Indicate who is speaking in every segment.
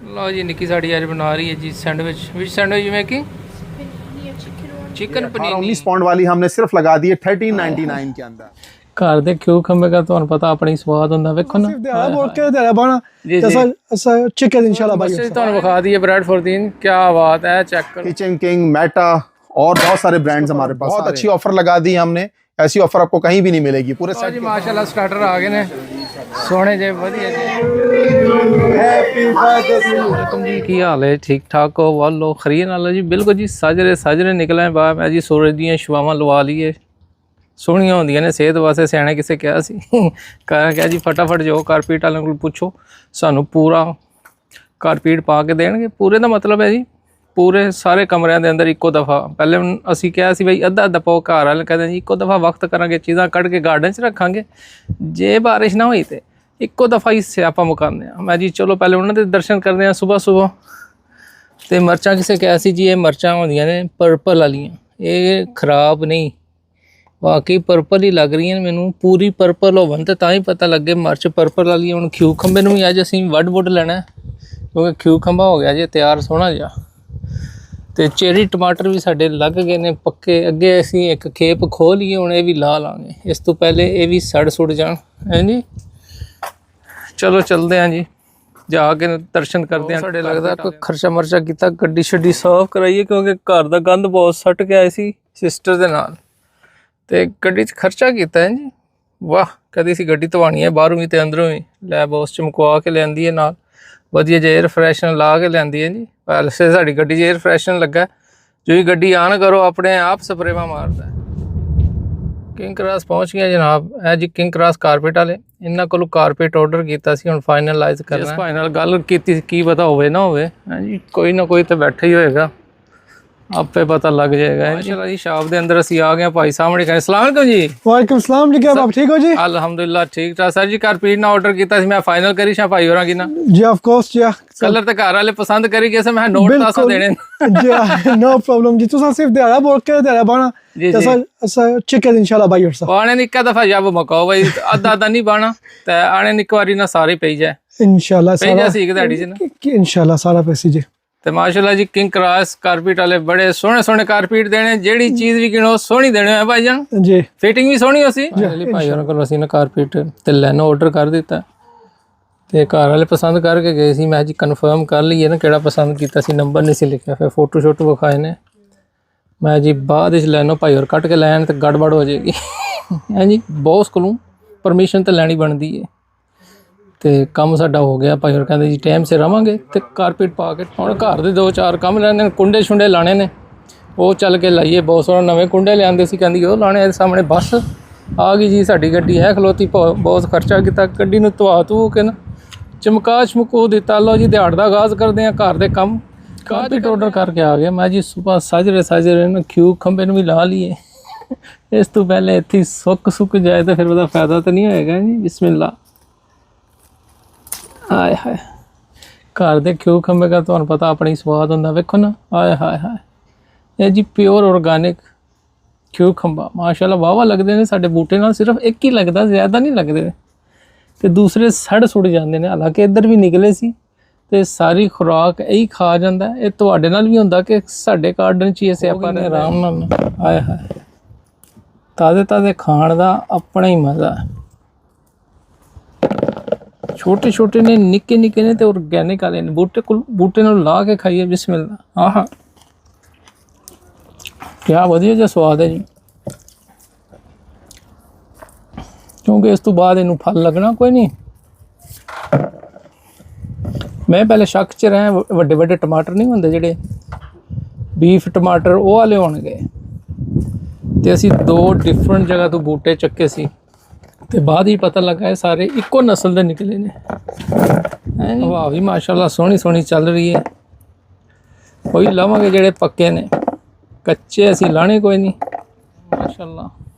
Speaker 1: लो जी निक्की साड़ी आज बना रही है जी sandwich. Which sandwich making? Chicken paneer
Speaker 2: 19 pound वाली हमने सिर्फ लगा दी है 1399 के अंदर।
Speaker 1: घर दे क्यों खंबे का ਤੁਹਾਨੂੰ ਪਤਾ ਆਪਣੀ ਸਵਾਦ ਹੁੰਦਾ ਵੇਖੋ ਨਾ।
Speaker 2: सिर्फ दिहाड़ा बोल के दिहाड़ा बना
Speaker 1: जी, जी।
Speaker 2: ऐसा चिकन इंशाल्लाह भाई।
Speaker 1: ਤੁਹਾਨੂੰ ਵਿਖਾ ਦਈਏ ब्रेड फॉर तीन, क्या बात है, चेक करो।
Speaker 2: किचन किंग, मेटा और बहुत सारे ब्रांड्स हमारे पास। बहुत अच्छी ऑफर लगा दी हमने, ऐसी ऑफर आपको कहीं भी नहीं मिलेगी पूरे सेट।
Speaker 1: जी माशाल्लाह स्टार्टर आ गए ने सोने जे ਵਧੀਆ जी।
Speaker 2: हैप्पी बर्थडे
Speaker 1: तुम जी की हाल है? ठीक ठाक हो? वालो खरीद नाल जी बिल्कुल जी साजरे साजरे निकले बाहर। मैं जी सूरज दी छवावां लवा लीए, सोहणियां होंदियां ने सेहत वास्ते। सियाणे किसे कहा सी क्या जी फटाफट जाओ कारपेट वाले को पुछो, सानू पूरा कारपेट पा के देणगे। पूरे का मतलब है जी पूरे सारे कमरिਆਂ ਦੇ अंदर ਇੱਕੋ ਦਫਾ। ਪਹਿਲੇ ਅਸੀਂ ਕਿਹਾ ਸੀ ਬਈ ਅੱਧਾ ਅੱਧਾ ਪਾਓ, ਘਰ ਵਾਲੇ ਕਹਿੰਦੇ ਜੀ ਇੱਕੋ ਦਫਾ ਵਕਤ ਕਰਾਂਗੇ, ਚੀਜ਼ਾਂ ਕੱਢ ਕੇ ਗਾਰਡਨ 'ਚ ਰੱਖਾਂਗੇ, ਜੇ ਬਾਰਿਸ਼ ਨਾ ਹੋਈ ਤੇ ਇੱਕੋ ਦਫਾ ਹੀ ਸਿਆਪਾ ਮੁਕਾਉਂਦੇ ਆ। ਮੈਂ ਜੀ ਚਲੋ ਪਹਿਲੇ ਉਹਨਾਂ ਦੇ ਦਰਸ਼ਨ ਕਰਦੇ ਆ ਸੁਬਹ ਸੁਬਹ। ਤੇ ਮਿਰਚਾਂ ਕਿਸੇ ਕਿਹਾ ਸੀ ਜੀ ਇਹ ਮਿਰਚਾਂ ਹੁੰਦੀਆਂ ਨੇ ਪਰਪਲ ਵਾਲੀਆਂ, ਇਹ ਖਰਾਬ ਨਹੀਂ, ਵਾਕਈ ਪਰਪਲ ਹੀ ਲੱਗ ਰਹੀਆਂ ਨੇ ਮੈਨੂੰ। ਪੂਰੀ ਪਰਪਲ ਹੋਵਣ ਤੇ ਤਾਂ ਹੀ ਪਤਾ ਲੱਗੇ ਮਿਰਚ ਪਰਪਲ ਵਾਲੀ। ਹੁਣ ਖਿਊ ਖੰਬੇ ਨੂੰ ਵੀ ਅੱਜ ਅਸੀਂ ਵੱਢ ਲੈਣਾ ਕਿਉਂਕਿ ਖਿਊ ਖੰਭਾ ਹੋ ਗਿਆ ਜੀ ਤਿਆਰ ਸੋਹਣਾ ਜਿਹਾ। ਤੇ ਚੇਰੀ ਟਮਾਟਰ ਵੀ ਸਾਡੇ ਲੱਗ ਗਏ ਨੇ ਪੱਕੇ। ਅੱਗੇ ਅਸੀਂ ਇੱਕ ਖੇਪ ਖੋਹ ਲਈਏ, ਹੁਣ ਇਹ ਵੀ ਲਾ ਲਾਂਗੇ। ਇਸ ਤੋਂ ਪਹਿਲੇ ਇਹ ਵੀ ਸੜ ਸੁੜ ਜਾਣ ਹੈ ਜੀ। ਚਲੋ ਚਲਦੇ ਹਾਂ ਜੀ, ਜਾ ਕੇ ਦਰਸ਼ਨ ਕਰਦੇ ਹਾਂ। ਸਾਡੇ ਲੱਗਦਾ ਕੋਈ ਖਰਚਾ ਮਰਚਾ ਕੀਤਾ, ਗੱਡੀ ਛੱਡੀ ਸਾਫ਼ ਕਰਾਈਏ ਕਿਉਂਕਿ ਘਰ ਦਾ ਗੰਦ ਬਹੁਤ ਸੱਟ ਕੇ ਆਏ ਸੀ ਸਿਸਟਰ ਦੇ ਨਾਲ, ਤੇ ਗੱਡੀ 'ਚ ਖਰਚਾ ਕੀਤਾ ਹੈ ਜੀ। ਵਾਹ, ਕਦੀ ਸੀ ਗੱਡੀ ਧਵਾਣੀ ਹੈ ਬਾਹਰੋਂ ਵੀ ਤੇ ਅੰਦਰੋਂ ਵੀ। ਲੈ ਬੋਸ ਚਮਕਵਾ ਕੇ ਲਿਆਂਦੀ ਹੈ ਨਾਲ, ਵਧੀਆ ਜਿਹਾ ਏਅਰ ਫਰੈਸ਼ਨਰ ਲਾ ਕੇ ਲਿਆਂਦੀ ਹੈ ਜੀ। ਵੈਸੇ ਸਾਡੀ ਗੱਡੀ 'ਚ ਏਅਰ ਫਰੈਸ਼ਨਰ ਲੱਗਾ, ਜੋ ਵੀ ਗੱਡੀ ਆਨ ਕਰੋ ਆਪਣੇ ਆਪ ਸਪਰੇਵਾਂ ਮਾਰਦਾ। ਕਿੰਗ ਕਰਾਸ ਪਹੁੰਚ ਗਿਆ ਜਨਾਬ। ਇਹ ਜੀ ਕਿੰਗ ਕਰਾਸ ਕਾਰਪੇਟ ਵਾਲੇ, ਇਹਨਾਂ ਕੋਲੋਂ ਕਾਰਪੇਟ ਆਰਡਰ ਕੀਤਾ ਸੀ, ਹੁਣ ਫਾਈਨਲਾਈਜ਼ ਕਰਨਾ। ਜਿਸ ਭਾਈ ਨਾਲ ਗੱਲ ਕੀਤੀ ਸੀ ਕੀ ਪਤਾ ਹੋਵੇ ਨਾ ਹੋਵੇ ਹਾਂਜੀ, ਕੋਈ ਨਾ ਕੋਈ ਤਾਂ ਬੈਠਾ ਹੀ ਹੋਏਗਾ, आपे पता लग जाएगा। माशाल्लाह जी शॉप के अंदर असि आ गए, भाई सामने कहें अस्सलाम वालेकुम जी।
Speaker 3: वालेकुम सलाम जी, क्या आप ठीक हो जी?
Speaker 1: अल्हम्दुलिल्लाह ठीक ठाक सर जी। कारपेट ना ऑर्डर किया मैं फाइनल करी शा भाई होरां की ना
Speaker 3: जी ऑफ कोर्स जी।
Speaker 1: कलर ते घर वाले पसंद करी गए से मैं नोट तासा देने
Speaker 3: जी नो प्रॉब्लम जी। तुसा सिर्फ दिहाड़ा बोल के दिहाड़ा बाना असा चिकन इंशाल्लाह भाई। और सा
Speaker 1: आने निक्का दफा जब मकाओ भाई अद्धा अद्धा नहीं बाना ते आने निक वारी ना सारे पई जाए
Speaker 3: इंशाल्लाह
Speaker 1: सारा सीख दिहाड़ी च ना
Speaker 3: इंशाल्लाह सारा पैसे जी।
Speaker 1: ਤੇ ਮਾਸ਼ਾਅੱਲਾ ਜੀ ਕਿੰਗ ਕਰਾਸ ਕਾਰਪੇਟ ਵਾਲੇ ਬੜੇ ਸੋਹਣੇ ਸੋਹਣੇ ਕਾਰਪੇਟ ਦੇਣੇ, ਜਿਹੜੀ ਚੀਜ਼ ਵੀ ਕਿਣੋ ਸੋਹਣੀ ਦੇਣੇ ਹੈ ਭਾਈ ਜਾਨ
Speaker 3: ਜੀ।
Speaker 1: ਫਿਟਿੰਗ ਵੀ ਸੋਹਣੀ ਹੋਸੀ ਭਾਈ ਉਹਨਾਂ ਕੋਲ। ਅਸੀਂ ਨਾ ਕਾਰਪੇਟ ਤੇ ਲੈਨੋ ਆਰਡਰ ਕਰ ਦਿੱਤਾ ਤੇ ਘਰ ਵਾਲੇ ਪਸੰਦ ਕਰਕੇ ਗਏ ਸੀ। ਮੈਂ ਜੀ ਕਨਫਰਮ ਕਰ ਲਈਏ ਨਾ ਕਿਹੜਾ ਪਸੰਦ ਕੀਤਾ ਸੀ, ਨੰਬਰ ਨਹੀਂ ਸੀ ਲਿਖਿਆ, ਫਿਰ ਫੋਟੋ ਸ਼ੋਟੋ ਵਿਖਾਏ ਨੇ। ਮੈਂ ਜੀ ਬਾਅਦ ਵਿੱਚ ਲੈਨੋ ਭਾਈ ਹੋਰ ਕੱਟ ਕੇ ਲੈਣ ਤੇ ਗੜਬੜ ਹੋ ਜਾਏਗੀ ਹੈ ਜੀ। ਬੌਸ ਕੋਲੋਂ ਪਰਮਿਸ਼ਨ ਤੇ ਲੈਣੀ ਬਣਦੀ ਹੈ। ਤੇ ਕੰਮ ਸਾਡਾ ਹੋ ਗਿਆ ਭਾਈ ਹੋਰ ਕਹਿੰਦੇ ਜੀ ਟਾਈਮ ਸਿਰ ਆਵਾਂਗੇ ਤੇ ਕਾਰਪੇਟ ਪਾ ਕੇ। ਹੁਣ ਘਰ ਦੇ 2-4 ਕੰਮ ਰਹਿੰਦੇ ਨੇ, ਕੁੰਡੇ ਛੁੰਡੇ ਲਾਣੇ ਨੇ, ਉਹ ਚੱਲ ਕੇ ਲਾਈਏ। ਬਹੁਤ ਸੋਹਣੇ ਨਵੇਂ ਕੁੰਡੇ ਲਿਆਂਦੇ ਸੀ, ਕਹਿੰਦੀ ਉਹ ਲਾਣੇ। ਇਹਦੇ ਸਾਹਮਣੇ ਬੱਸ ਆ ਗਈ ਜੀ, ਸਾਡੀ ਗੱਡੀ ਹੈ ਖਲੋਤੀ। ਬਹੁਤ ਖਰਚਾ ਕੀਤਾ ਗੱਡੀ ਨੂੰ, ਧਵਾ ਧੂ ਕੇ ਨਾ ਚਮਕਾ ਚਮਕੂ ਦਿੱਤਾ। ਲਓ ਜੀ ਦਿਹਾੜ ਦਾ ਆਗਾਜ਼ ਕਰਦੇ ਹਾਂ ਘਰ ਦੇ ਕੰਮ। ਕਾਰਪੇਟ ਆਰਡਰ ਕਰਕੇ ਆ ਗਿਆ ਮੈਂ ਜੀ ਸੁਬਹ ਸਾਜਰੇ ਨਾ ਖਿਊ ਖੰਭੇ ਨੂੰ ਵੀ ਲਾ ਲਈਏ। ਇਸ ਤੋਂ ਪਹਿਲੇ ਇੱਥੇ ਸੁੱਕ ਜਾਏ ਤਾਂ ਫਿਰ ਉਹਦਾ ਫਾਇਦਾ ਤਾਂ ਨਹੀਂ ਹੋਏਗਾ ਜੀ। ਬਿਸਮਿਲ੍ਲਾ। ਆਏ ਹਾਏ, ਘਰ ਦੇ ਖਿਊ ਖੰਭੇ ਦਾ ਤੁਹਾਨੂੰ ਪਤਾ ਆਪਣੀ ਸਵਾਦ ਹੁੰਦਾ ਵੇਖੋ ਨਾ। ਆਏ ਹਾਏ ਹਾਏ, ਇਹ ਜੀ ਪਿਓਰ ਆਰਗੈਨਿਕ ਖਿਊ ਖੰਭਾ ਮਾਸ਼ਾਅੱਲਾ ਵਾਵਾ ਲੱਗਦੇ ਨੇ। ਸਾਡੇ ਬੂਟੇ ਨਾਲ ਸਿਰਫ ਇੱਕ ਹੀ ਲੱਗਦਾ, ਜ਼ਿਆਦਾ ਨਹੀਂ ਲੱਗਦੇ ਤੇ ਦੂਸਰੇ ਸੜ ਸੁੜ ਜਾਂਦੇ ਨੇ। ਹਾਲਾਂਕਿ ਇੱਧਰ ਵੀ ਨਿਕਲੇ ਸੀ ਤੇ ਸਾਰੀ ਖੁਰਾਕ ਇਹੀ ਖਾ ਜਾਂਦਾ। ਇਹ ਤੁਹਾਡੇ ਨਾਲ ਵੀ ਹੁੰਦਾ ਕਿ ਸਾਡੇ ਗਾਰਡਨ 'ਚ ਹੀ ਅਸੀਂ ਆਪਾਂ ਨੇ ਆਰਾਮ ਨਾਲ। ਆਏ ਹਾਏ, ਤਾਜ਼ੇ ਤਾਜ਼ੇ ਖਾਣ ਦਾ ਆਪਣਾ ਹੀ ਮਜ਼ਾ ਹੈ। छोटे छोटे ने निक्के निक्के ने तो ऑर्गेनिक वाले ने। बूटे नाल ला के खाइए बिस्मिल्लाह। हाँ क्या वधिया जिहा स्वाद है जी, क्योंकि इस तो बाद इनू फल लगना कोई नहीं। मैं पहले शक च रहा वड्डे वड्डे टमाटर नहीं होंदे जेडे बीफ टमाटर, वो वाले होणगे। ते असीं 2 डिफरेंट जगह तो बूटे चक्के सी ਤੇ ਬਾਅਦ ਹੀ ਪਤਾ ਲੱਗਾ ਇਹ ਸਾਰੇ ਇੱਕੋ ਨਸਲ ਦੇ ਨਿਕਲੇ ਨੇ। ਹਵਾ ਵੀ ਮਾਸ਼ਾਅੱਲਾ ਸੋਹਣੀ ਸੋਹਣੀ ਚੱਲ ਰਹੀ ਹੈ। ਕੋਈ ਲਾਵਾਂਗੇ ਜਿਹੜੇ ਪੱਕੇ ਨੇ, ਕੱਚੇ ਅਸੀਂ ਲਾਣੇ ਕੋਈ ਨਹੀਂ। ਮਾਸ਼ਾਅੱਲਾ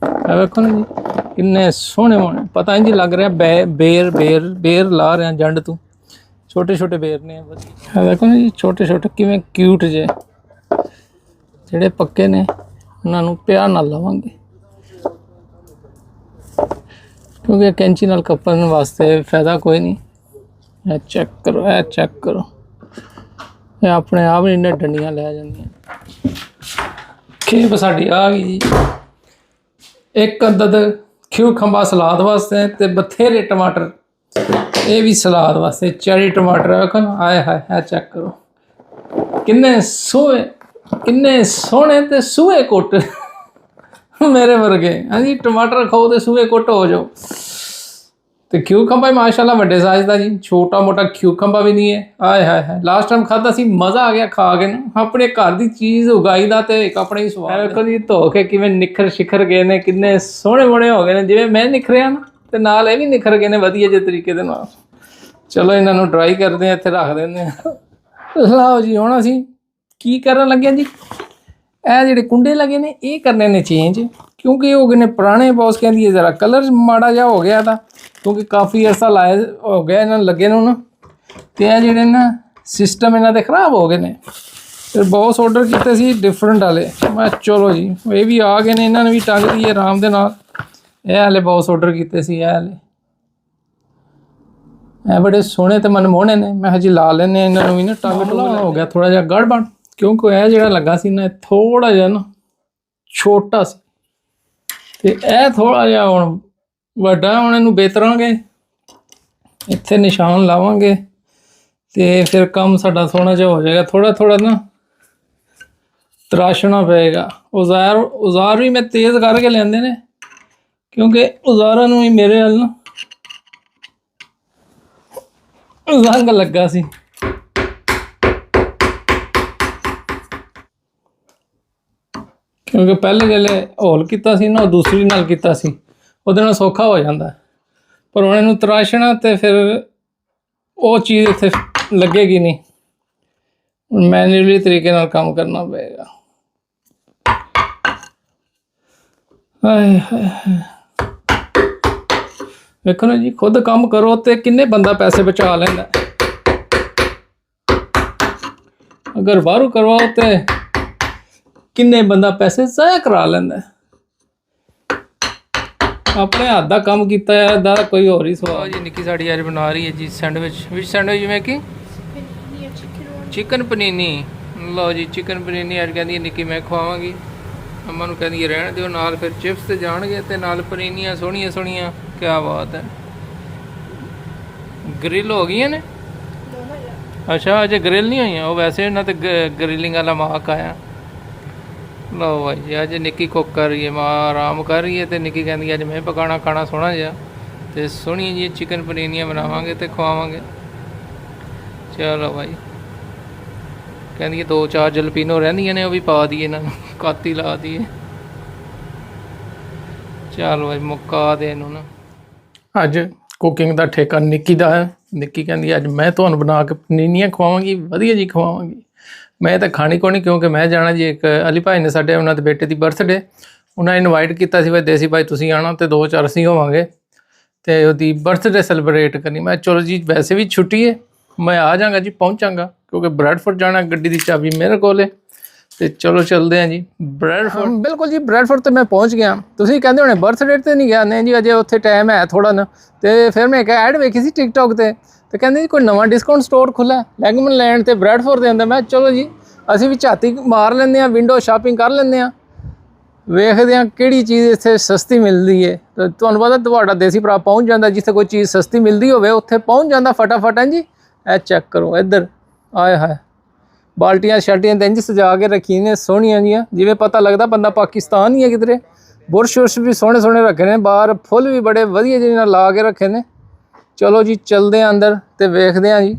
Speaker 1: ਇਹ ਵੇਖੋ ਨਾ ਜੀ ਕਿੰਨੇ ਸੋਹਣੇ ਹੋਣੇ। ਪਤਾ ਇੰਝ ਲੱਗ ਰਿਹਾ ਬੇਰ ਲਾ ਰਿਹਾ ਜੰਡ ਤੋਂ। ਛੋਟੇ ਛੋਟੇ ਬੇਰ ਨੇ ਵਧੀਆ। ਇਹ ਵੇਖੋ ਨਾ ਜੀ ਛੋਟੇ ਛੋਟੇ ਕਿਵੇਂ ਕਿਊਟ ਜੇ। ਜਿਹੜੇ ਪੱਕੇ ਨੇ ਉਹਨਾਂ ਨੂੰ ਪਿਆਰ ਨਾਲ ਲਾਵਾਂਗੇ क्योंकि कैंची नाल कपन वास्ते फायदा कोई नहीं। चेक करो, चेक करो ਇਹ ਆਪਣੇ ਆਪ ਨਹੀਂ ਡੰਡੀਆਂ ਲੈ ਜਾਂਦੀਆਂ। ਖੇਪ ਸਾਡੀ ਆ ਗਈ ਜੀ। ਇੱਕ ਅਦਦ ਖਿਊ ਖੰਬਾ ਸਲਾਦ ਵਾਸਤੇ ਤੇ ਬਥੇਰੇ ਟਮਾਟਰ, ਇਹ ਵੀ ਸਲਾਦ ਵਾਸਤੇ। ਚੈਰੀ ਟਮਾਟਰ ਵੇਖਣ, ਆਏ ਹਾਏ ਹੈ, ਚੈੱਕ ਕਰੋ ਕਿੰਨੇ ਸੋਹਣੇ ਤੇ ਸੂਹੇ ਕੁੱਟ ਮੇਰੇ ਵਰਗੇ। ਹਾਂਜੀ, ਟਮਾਟਰ ਖਾਓ ਤੇ ਸੂਹੇ ਕੁੱਟ ਹੋ ਜਾਓ। ਤੇ ਖਿਊ ਖੰਬਾ ਮਾਸ਼ਾਅੱਲਾ ਵੱਡੇ ਸਾਈਜ਼ ਦਾ ਜੀ, ਛੋਟਾ ਮੋਟਾ ਖਿਊ ਖੰਬਾ ਵੀ ਨਹੀਂ ਹੈ। ਆਏ ਹਾਏ ਹੈ, ਲਾਸਟ ਟਾਈਮ ਖਾਧਾ ਸੀ, ਮਜ਼ਾ ਆ ਗਿਆ ਖਾ ਕੇ ਨਾ। ਆਪਣੇ ਘਰ ਦੀ ਚੀਜ਼ ਉਗਾਈ ਦਾ ਤੇ ਇੱਕ ਆਪਣੇ ਹੀ ਸਵਾਦ। ਵੇਖੋ ਜੀ ਧੋ ਕੇ ਕਿਵੇਂ ਨਿਖਰ ਸ਼ਿਖਰ ਗਏ ਨੇ, ਕਿੰਨੇ ਸੋਹਣੇ ਬਣੇ ਹੋ ਗਏ ਨੇ, ਜਿਵੇਂ ਮੈਂ ਨਿਖਰਿਆ ਨਾ ਤੇ ਨਾਲ ਇਹ ਵੀ ਨਿਖਰ ਗਏ ਨੇ ਵਧੀਆ ਜਿਹੇ ਤਰੀਕੇ ਦੇ ਨਾਲ। ਚਲੋ ਇਹਨਾਂ ਨੂੰ ਡਰਾਈ ਕਰਦੇ ਆ, ਇੱਥੇ ਰੱਖ ਦਿੰਦੇ ਆ। ਲਓ ਜੀ, ਹੁਣ ਅਸੀਂ ਕੀ ਕਰਨ ਲੱਗੇ ਜੀ, ਇਹ ਜਿਹੜੇ ਕੁੰਡੇ ਲੱਗੇ ਨੇ ਇਹ ਕਰਨੇ ਨੇ ਚੇਂਜ, ਕਿਉਂਕਿ ਹੋ ਗਏ ਨੇ ਪੁਰਾਣੇ। ਬੌਸ ਕਹਿੰਦੀ ਹੈ ਜ਼ਰਾ ਕਲਰ ਮਾੜਾ ਜਿਹਾ ਹੋ ਗਿਆ ਤਾਂ, ਕਿਉਂਕਿ ਕਾਫੀ ਅਰਸਾ ਲਾਇਆ ਹੋ ਗਿਆ ਇਹਨਾਂ ਨੂੰ ਲੱਗੇ ਨੂੰ ਨਾ, ਤੇ ਇਹ ਜਿਹੜੇ ਨਾ ਸਿਸਟਮ ਇਹਨਾਂ ਦੇ ਖਰਾਬ ਹੋ ਗਏ ਨੇ। ਫਿਰ ਬੌਸ ਆਰਡਰ ਕੀਤੇ ਸੀ ਡਿਫਰੈਂਟ ਵਾਲੇ, ਮੈਂ ਚਲੋ ਜੀ ਇਹ ਵੀ ਆ ਗਏ ਨੇ, ਇਹਨਾਂ ਨੇ ਵੀ ਟੰਗ ਦੀ ਆਰਾਮ ਦੇ ਨਾਲ। ਇਹ ਵਾਲੇ ਬੌਸ ਆਰਡਰ ਕੀਤੇ ਸੀ, ਇਹ ਵਾਲੇ ਇਹ ਬੜੇ ਸੋਹਣੇ ਤੇ ਮਨਮੋਹਣੇ ਨੇ। ਮੈਂ ਹਜੇ ਲਾ ਲੈਂਦੇ ਹਾਂ ਇਹਨਾਂ ਨੂੰ ਵੀ ਨਾ। ਟੰਗ ਹੋ ਗਿਆ ਥੋੜਾ ਜਿਹਾ ਗੜਬੜ, ਕਿਉਂਕਿ ਇਹ ਜਿਹੜਾ ਲੱਗਾ ਸੀ ਨਾ ਥੋੜਾ ਜਿਹਾ ਨਾ ਛੋਟਾ ਸੀ, ਤੇ ਇਹ ਥੋੜਾ ਜਿਹਾ ਹੁਣ ਵੱਡਾ। ਹੁਣ ਇਹਨੂੰ ਬੇਤਰਾਂਗੇ, ਇੱਥੇ ਨਿਸ਼ਾਨ ਲਾਵਾਂਗੇ ਤੇ ਫਿਰ ਕੰਮ ਸਾਡਾ ਸੋਹਣਾ ਜਿਹਾ ਹੋ ਜਾਏਗਾ। ਥੋੜਾ ਥੋੜਾ ਨਾ ਤਰਾਸ਼ਣਾ ਪਏਗਾ। ਔਜ਼ਾਰ ਵੀ ਮੈਂ ਤੇਜ਼ ਕਰਕੇ ਲੈਂਦੇ ਨੇ, ਕਿਉਂਕਿ ਔਜ਼ਾਰਾਂ ਨੂੰ ਹੀ ਮੇਰੇ ਵੱਲ ਨਾ ਜ਼ੰਗ ਲੱਗਾ ਸੀ। ਕਿਉਂਕਿ ਪਹਿਲੇ ਜਿਹੜੇ ਹੋਲ ਕੀਤਾ ਸੀ ਨਾ, ਉਹ ਦੂਸਰੀ ਨਾਲ ਕੀਤਾ ਸੀ, ਉਹਦੇ ਨਾਲ ਸੌਖਾ ਹੋ ਜਾਂਦਾ। ਪਰ ਹੁਣ ਇਹਨੂੰ ਤਰਾਸ਼ਣਾ ਤੇ ਫਿਰ ਉਹ ਚੀਜ਼ ਇੱਥੇ ਲੱਗੇਗੀ ਨਹੀਂ, ਮੈਨੂਅਲੀ ਤਰੀਕੇ ਨਾਲ ਕੰਮ ਕਰਨਾ ਪਏਗਾ। ਹਾਏ ਹਾਏ, ਵੇਖੋ ਨਾ ਜੀ, ਖੁਦ ਕੰਮ ਕਰੋ ਤੇ ਕਿੰਨੇ ਬੰਦਾ ਪੈਸੇ ਬਚਾ ਲੈਂਦਾ। ਅਗਰ ਬਾਹਰੋਂ ਕਰਵਾਓ ਤੇ ਕਿੰਨੇ ਬੰਦਾ ਪੈਸੇ ਜ਼ਾਇਆ ਕਰਾ ਲੈਂਦਾ। ਆਪਣੇ ਹੱਥ ਦਾ ਕੰਮ ਕੀਤਾ ਹੈ ਦਾ ਕੋਈ ਹੋਰ ਹੀ ਸਵਾਦ ਜੀ। ਨਿੱਕੀ ਸਾਡੀ ਅੱਜ ਬਣਾ ਰਹੀ ਹੈ ਜੀ ਸੈਂਡਵਿਚ। ਵਿੱਚ ਸੈਂਡਵਿਚ ਜਿਵੇਂ ਕਿ ਚਿਕਨ ਪਨੀਨੀ। ਲਓ ਜੀ, ਚਿਕਨ ਪਨੀਨੀ ਅੱਜ ਕਹਿੰਦੀ ਨਿੱਕੀ ਮੈਂ ਖਵਾਵਾਂਗੀ। ਅੰਮਾ ਨੂੰ ਕਹਿੰਦੀ ਰਹਿਣ ਦਿਓ, ਨਾਲ ਫਿਰ ਚਿਪਸ ਤੇ ਜਾਣਗੇ ਤੇ ਨਾਲ ਪਨੀਨੀਆਂ ਸੋਹਣੀਆਂ ਸੋਹਣੀਆਂ। ਕੀ ਬਾਤ ਹੈ, ਗ੍ਰਿਲ ਹੋ ਗਈਆਂ ਨੇ। ਅੱਛਾ, ਅਜੇ ਗ੍ਰਿਲ ਨਹੀਂ ਹੋਈਆਂ, ਉਹ ਵੈਸੇ ਇਹਨਾਂ ਤੇ ਗ੍ਰਿਲਿੰਗ ਵਾਲਾ ਮਾਕ ਆਇਆ। ਲਓ ਭਾਈ ਜੀ, ਅੱਜ ਨਿੱਕੀ ਕੁੱਕ ਕਰ ਰਹੀ ਹੈ, ਮਾਂ ਆਰਾਮ ਕਰ ਰਹੀ ਹੈ, ਤੇ ਨਿੱਕੀ ਕਹਿੰਦੀ ਅੱਜ ਮੈਂ ਪਕਾਣਾ ਖਾਣਾ ਸੋਹਣਾ ਜਿਹਾ ਤੇ ਸੋਹਣੀਆਂ ਜੀ ਚਿਕਨ ਪਨੀਨੀਆਂ ਬਣਾਵਾਂਗੇ ਤੇ ਖਵਾਵਾਂਗੇ। ਚਲੋ ਭਾਈ, ਕਹਿੰਦੀ 2-4 ਜਲਪੀਨੋ ਰਹਿੰਦੀਆਂ ਨੇ, ਉਹ ਵੀ ਪਾ ਦਈਏ ਇਹਨਾਂ ਨੂੰ, ਕਾਤੀ ਲਾ ਦਈਏ। ਚਲੋ ਭਾਈ ਮੁਕਾ ਦੇ ਇਹਨੂੰ ਨਾ। ਅੱਜ ਕੁਕਿੰਗ ਦਾ ਠੇਕਾ ਨਿੱਕੀ ਦਾ ਹੈ। ਨਿੱਕੀ ਕਹਿੰਦੀ ਅੱਜ ਮੈਂ ਤੁਹਾਨੂੰ ਬਣਾ ਕੇ ਪਨੀਨੀਆਂ ਖਵਾਵਾਂਗੀ, ਵਧੀਆ ਜੀ ਖਵਾਵਾਂਗੀ। ਮੈਂ ਤਾਂ ਖਾਣੀ ਕੋਈ ਨਹੀਂ, ਕਿਉਂਕਿ ਮੈਂ ਜਾਣਾ ਜੀ। ਇੱਕ ਅਲੀ ਭਾਈ ਨੇ ਸਾਡੇ, ਉਹਨਾਂ ਦੇ ਬੇਟੇ ਦੀ ਬਰਥਡੇ, ਉਹਨਾਂ ਇਨਵਾਈਟ ਕੀਤਾ ਸੀ, ਭਾਈ ਦੇਸੀ ਭਾਈ ਤੁਸੀਂ ਆਉਣਾ ਤੇ 2-4 ਅਸੀਂ ਹੋਵਾਂਗੇ ਤੇ ਉਹਦੀ ਬਰਥਡੇ ਸੈਲੀਬ੍ਰੇਟ ਕਰਨੀ। ਮੈਂ ਚਲੋ ਜੀ, ਵੈਸੇ ਵੀ ਛੁੱਟੀ ਹੈ, ਮੈਂ ਆ ਜਾਵਾਂਗਾ ਜੀ, ਪਹੁੰਚਾਂਗਾ, ਕਿਉਂਕਿ ਬਰੈਡਫੋਰਡ ਜਾਣਾ, ਗੱਡੀ ਦੀ ਚਾਬੀ ਮੇਰੇ ਕੋਲ ਹੈ। ਤੇ ਚਲੋ ਚੱਲਦੇ ਹਾਂ ਜੀ ਬਰੈਡਫੋਰਡ। ਬਿਲਕੁਲ ਜੀ, ਬਰੈਡਫੋਰਡ ਤੇ ਮੈਂ ਪਹੁੰਚ ਗਿਆ। ਤੁਸੀਂ ਕਹਿੰਦੇ ਹੋਣੇ ਬਰਥਡੇ ਤੇ ਨਹੀਂ ਗਿਆ। ਨਹੀਂ ਜੀ, ਅਜੇ ਉੱਥੇ ਟਾਈਮ ਹੈ ਥੋੜਾ ਨਾ। ਤੇ ਫਿਰ ਮੈਂ ਇੱਕ ਐਡ ਵੇਖੀ ਸੀ ਟਿਕਟੌਕ ਤੇ ਕਹਿੰਦੇ ਜੀ ਕੋਈ ਨਵਾਂ ਡਿਸਕਾਊਂਟ ਸਟੋਰ ਖੁੱਲ੍ਹਾ ਲੈਗਮਨ ਲੈਂਡ ਤੇ ਬਰੈਡਫੋਰਡ ਦੇ ਅੰਦਰ। ਮੈਂ ਚਲੋ ਜੀ ਅਸੀਂ ਵੀ ਝਾਤੀ ਮਾਰ ਲੈਂਦੇ ਹਾਂ, ਵਿੰਡੋ ਸ਼ਾਪਿੰਗ ਕਰ ਲੈਂਦੇ ਹਾਂ, ਵੇਖਦੇ ਹਾਂ ਕਿਹੜੀ ਚੀਜ਼ ਇੱਥੇ ਸਸਤੀ ਮਿਲਦੀ ਹੈ। ਤੇ ਤੁਹਾਨੂੰ ਪਤਾ ਤੁਹਾਡਾ ਦੇਸੀ ਭਰਾ ਪਹੁੰਚ ਜਾਂਦਾ, ਜਿੱਥੇ ਕੋਈ ਚੀਜ਼ ਸਸਤੀ ਮਿਲਦੀ ਹੋਵੇ ਉੱਥੇ ਪਹੁੰਚ ਜਾਂਦਾ ਫਟਾਫਟ। ਜੀ ਇਹ ਚੈੱਕ ਕਰੋ ਇੱਧਰ, ਆਏ ਹਾਏ, ਬਾਲਟੀਆਂ ਸ਼ਾਲਟੀਆਂ ਤਾਂ ਇੰਝ ਸਜਾ ਕੇ ਰੱਖੀਆਂ ਨੇ ਸੋਹਣੀਆਂ ਜੀਆਂ, ਜਿਵੇਂ ਪਤਾ ਲੱਗਦਾ ਬੰਦਾ ਪਾਕਿਸਤਾਨ ਹੀ ਹੈ ਕਿਧਰੇ। ਬੁਰਸ਼ ਉਰਸ਼ ਵੀ ਸੋਹਣੇ ਸੋਹਣੇ ਰੱਖੇ ਨੇ, ਬਾਹਰ ਫੁੱਲ ਵੀ ਬੜੇ ਵਧੀਆ ਜਿਹੇ ਨਾਲ ਲਾ ਕੇ ਰੱਖੇ ਨੇ। ਚਲੋ ਜੀ ਚੱਲਦੇ ਹਾਂ ਅੰਦਰ ਤੇ ਵੇਖਦੇ ਹਾਂ ਜੀ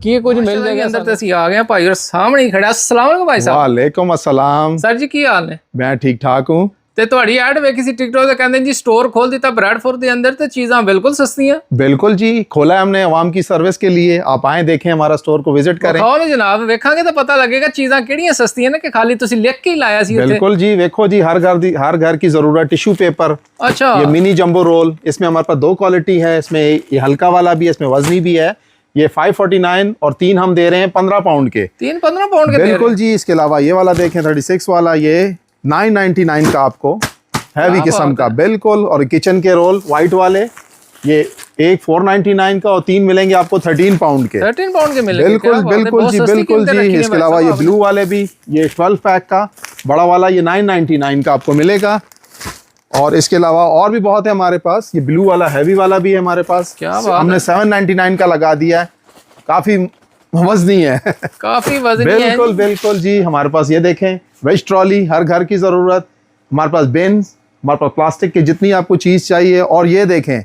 Speaker 1: ਕੀ ਕੁਝ ਮਿਲ ਜਾਏਗਾ ਅੰਦਰ। ਤੇ ਅਸੀਂ ਆ ਗਏ ਭਾਈ, ਔਰ ਸਾਹਮਣੇ ਹੀ ਖੜਾ। अस्सलाम वालेकुम भाई साहब।
Speaker 2: वालेकुम अस्सलाम
Speaker 1: सर जी, ਕੀ ਹਾਲ ਨੇ?
Speaker 2: मैं ठीक ठाक हूँ।
Speaker 1: ਤੇ ਤੁਹਾਡੀ ਐਡ ਵੇਖੀ ਸੀ ਟਿਕਟੌਕ ਤੇ, ਕਹਿੰਦੇ ਜੀ ਸਟੋਰ ਖੋਲ ਦਿੱਤਾ ਬਰੈਡਫੋਰਡ ਦੇ ਅੰਦਰ ਤੇ ਚੀਜ਼ਾਂ ਬਿਲਕੁਲ ਸਸਤੀਆਂ।
Speaker 2: बिल्कुल जी, खोला है हमने आवाम की सर्विस के लिए। आप आए देखें, हमारा स्टोर को विजिट करें।
Speaker 1: ਖਾਓ जनाब, ਵੇਖਾਂਗੇ ਤਾਂ ਪਤਾ ਲੱਗੇਗਾ ਚੀਜ਼ਾਂ ਕਿਹੜੀਆਂ ਸਸਤੀਆਂ ਨੇ, ਕਿ ਖਾਲੀ ਤੁਸੀਂ ਲਿਖ ਕੇ ਹੀ ਲਾਇਆ ਸੀ ਉੱਥੇ।
Speaker 2: बिल्कुल जी, देखो जी, हर घर की जरूरत टिश्यू पेपर।
Speaker 1: अच्छा,
Speaker 2: ये मिनी जंबो रोल, इसमें हमारे पास 2 क्वालिटी है। इसमें ये हल्का वाला भी है, इसमें वजनी भी है। ये 549 और 3 हम दे रहे हैं 15 पाउंड के।
Speaker 1: 3-15 पाउंड के?
Speaker 2: बिल्कुल जी। इसके अलावा ये वाला देखें 36 वाला, ये 999 का आपको हैवी किस्म का, बिल्कुल। और किचन के रोल वाइट वाले, ये एक 499 का और 3 मिलेंगे आपको 13 पाउंड के।
Speaker 1: 13 पाउंड के मिलेंगे?
Speaker 2: बिल्कुल बिल्कुल जी, बिल्कुल जी। इसके अलावा ये ब्लू वाले भी, ये 12 पैक का बड़ा वाला ये 999 का आपको मिलेगा। और इसके अलावा और भी बहुत है हमारे पास, ये ब्लू वाला हैवी वाला भी है हमारे पास।
Speaker 1: क्या बात
Speaker 2: हमने 799 का लगा दिया है, काफी वजनी है।
Speaker 1: काफी वजनी है।
Speaker 2: बिल्कुल बिल्कुल जी। हमारे पास ये देखें, वेज ट्रॉली, हर घर की जरूरत, हमारे पास बिन्स, हमारे पास प्लास्टिक की जितनी आपको चीज चाहिए। और ये देखें,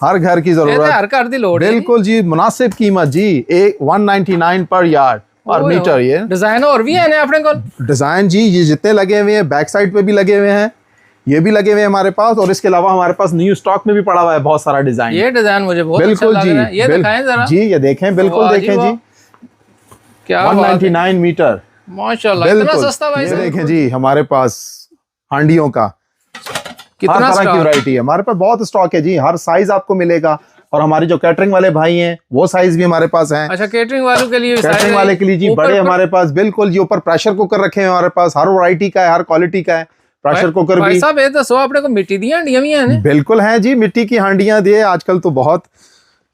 Speaker 2: हर घर की जरूरत,
Speaker 1: हर घर दी लोड है।
Speaker 2: बिल्कुल जी, मुनासिब कीमत जी, 199 पर यार्ड और मीटर। ये
Speaker 1: डिजाइन और भी है ना अपने को?
Speaker 2: डिजाइन जी ये जितने लगे हुए हैं, बैक साइड पे भी लगे हुए हैं, ये भी लगे हुए हैं हमारे पास। और इसके अलावा हमारे पास न्यू स्टॉक में भी पड़ा हुआ है बहुत सारा डिजाइन।
Speaker 1: ये डिजाइन मुझे बहुत
Speaker 2: बिल्कुल
Speaker 1: अच्छा लग रहा है। ये दिखाएं जरा
Speaker 2: जी, ये देखें, बिल्कुल देखें जी,
Speaker 1: क्या
Speaker 2: 199 मीटर,
Speaker 1: माशाल्लाह, इतना सस्ता भाई।
Speaker 2: ये देखें जी, हमारे पास हांडियों का
Speaker 1: कितना
Speaker 2: हर तरह की वैरायटी है हमारे पास, बहुत स्टॉक है जी, हर साइज आपको मिलेगा। और हमारे जो कैटरिंग वाले भाई हैं वो साइज भी हमारे पास हैं।
Speaker 1: अच्छा, कैटरिंग वालों के लिए,
Speaker 2: कैटरिंग वाले के लिए जी बड़े हमारे पास, बिल्कुल जी। ऊपर प्रेशर कुकर रखे हैं हमारे पास, हर वैरायटी का है, हर क्वालिटी का है प्रेशर कुकर भी।
Speaker 1: भाई साहब ये तो सो अपने को मिट्टी दी हांडियां भी हैं?
Speaker 2: बिल्कुल है जी, मिट्टी की हांडियां दिए आजकल तो बहुत।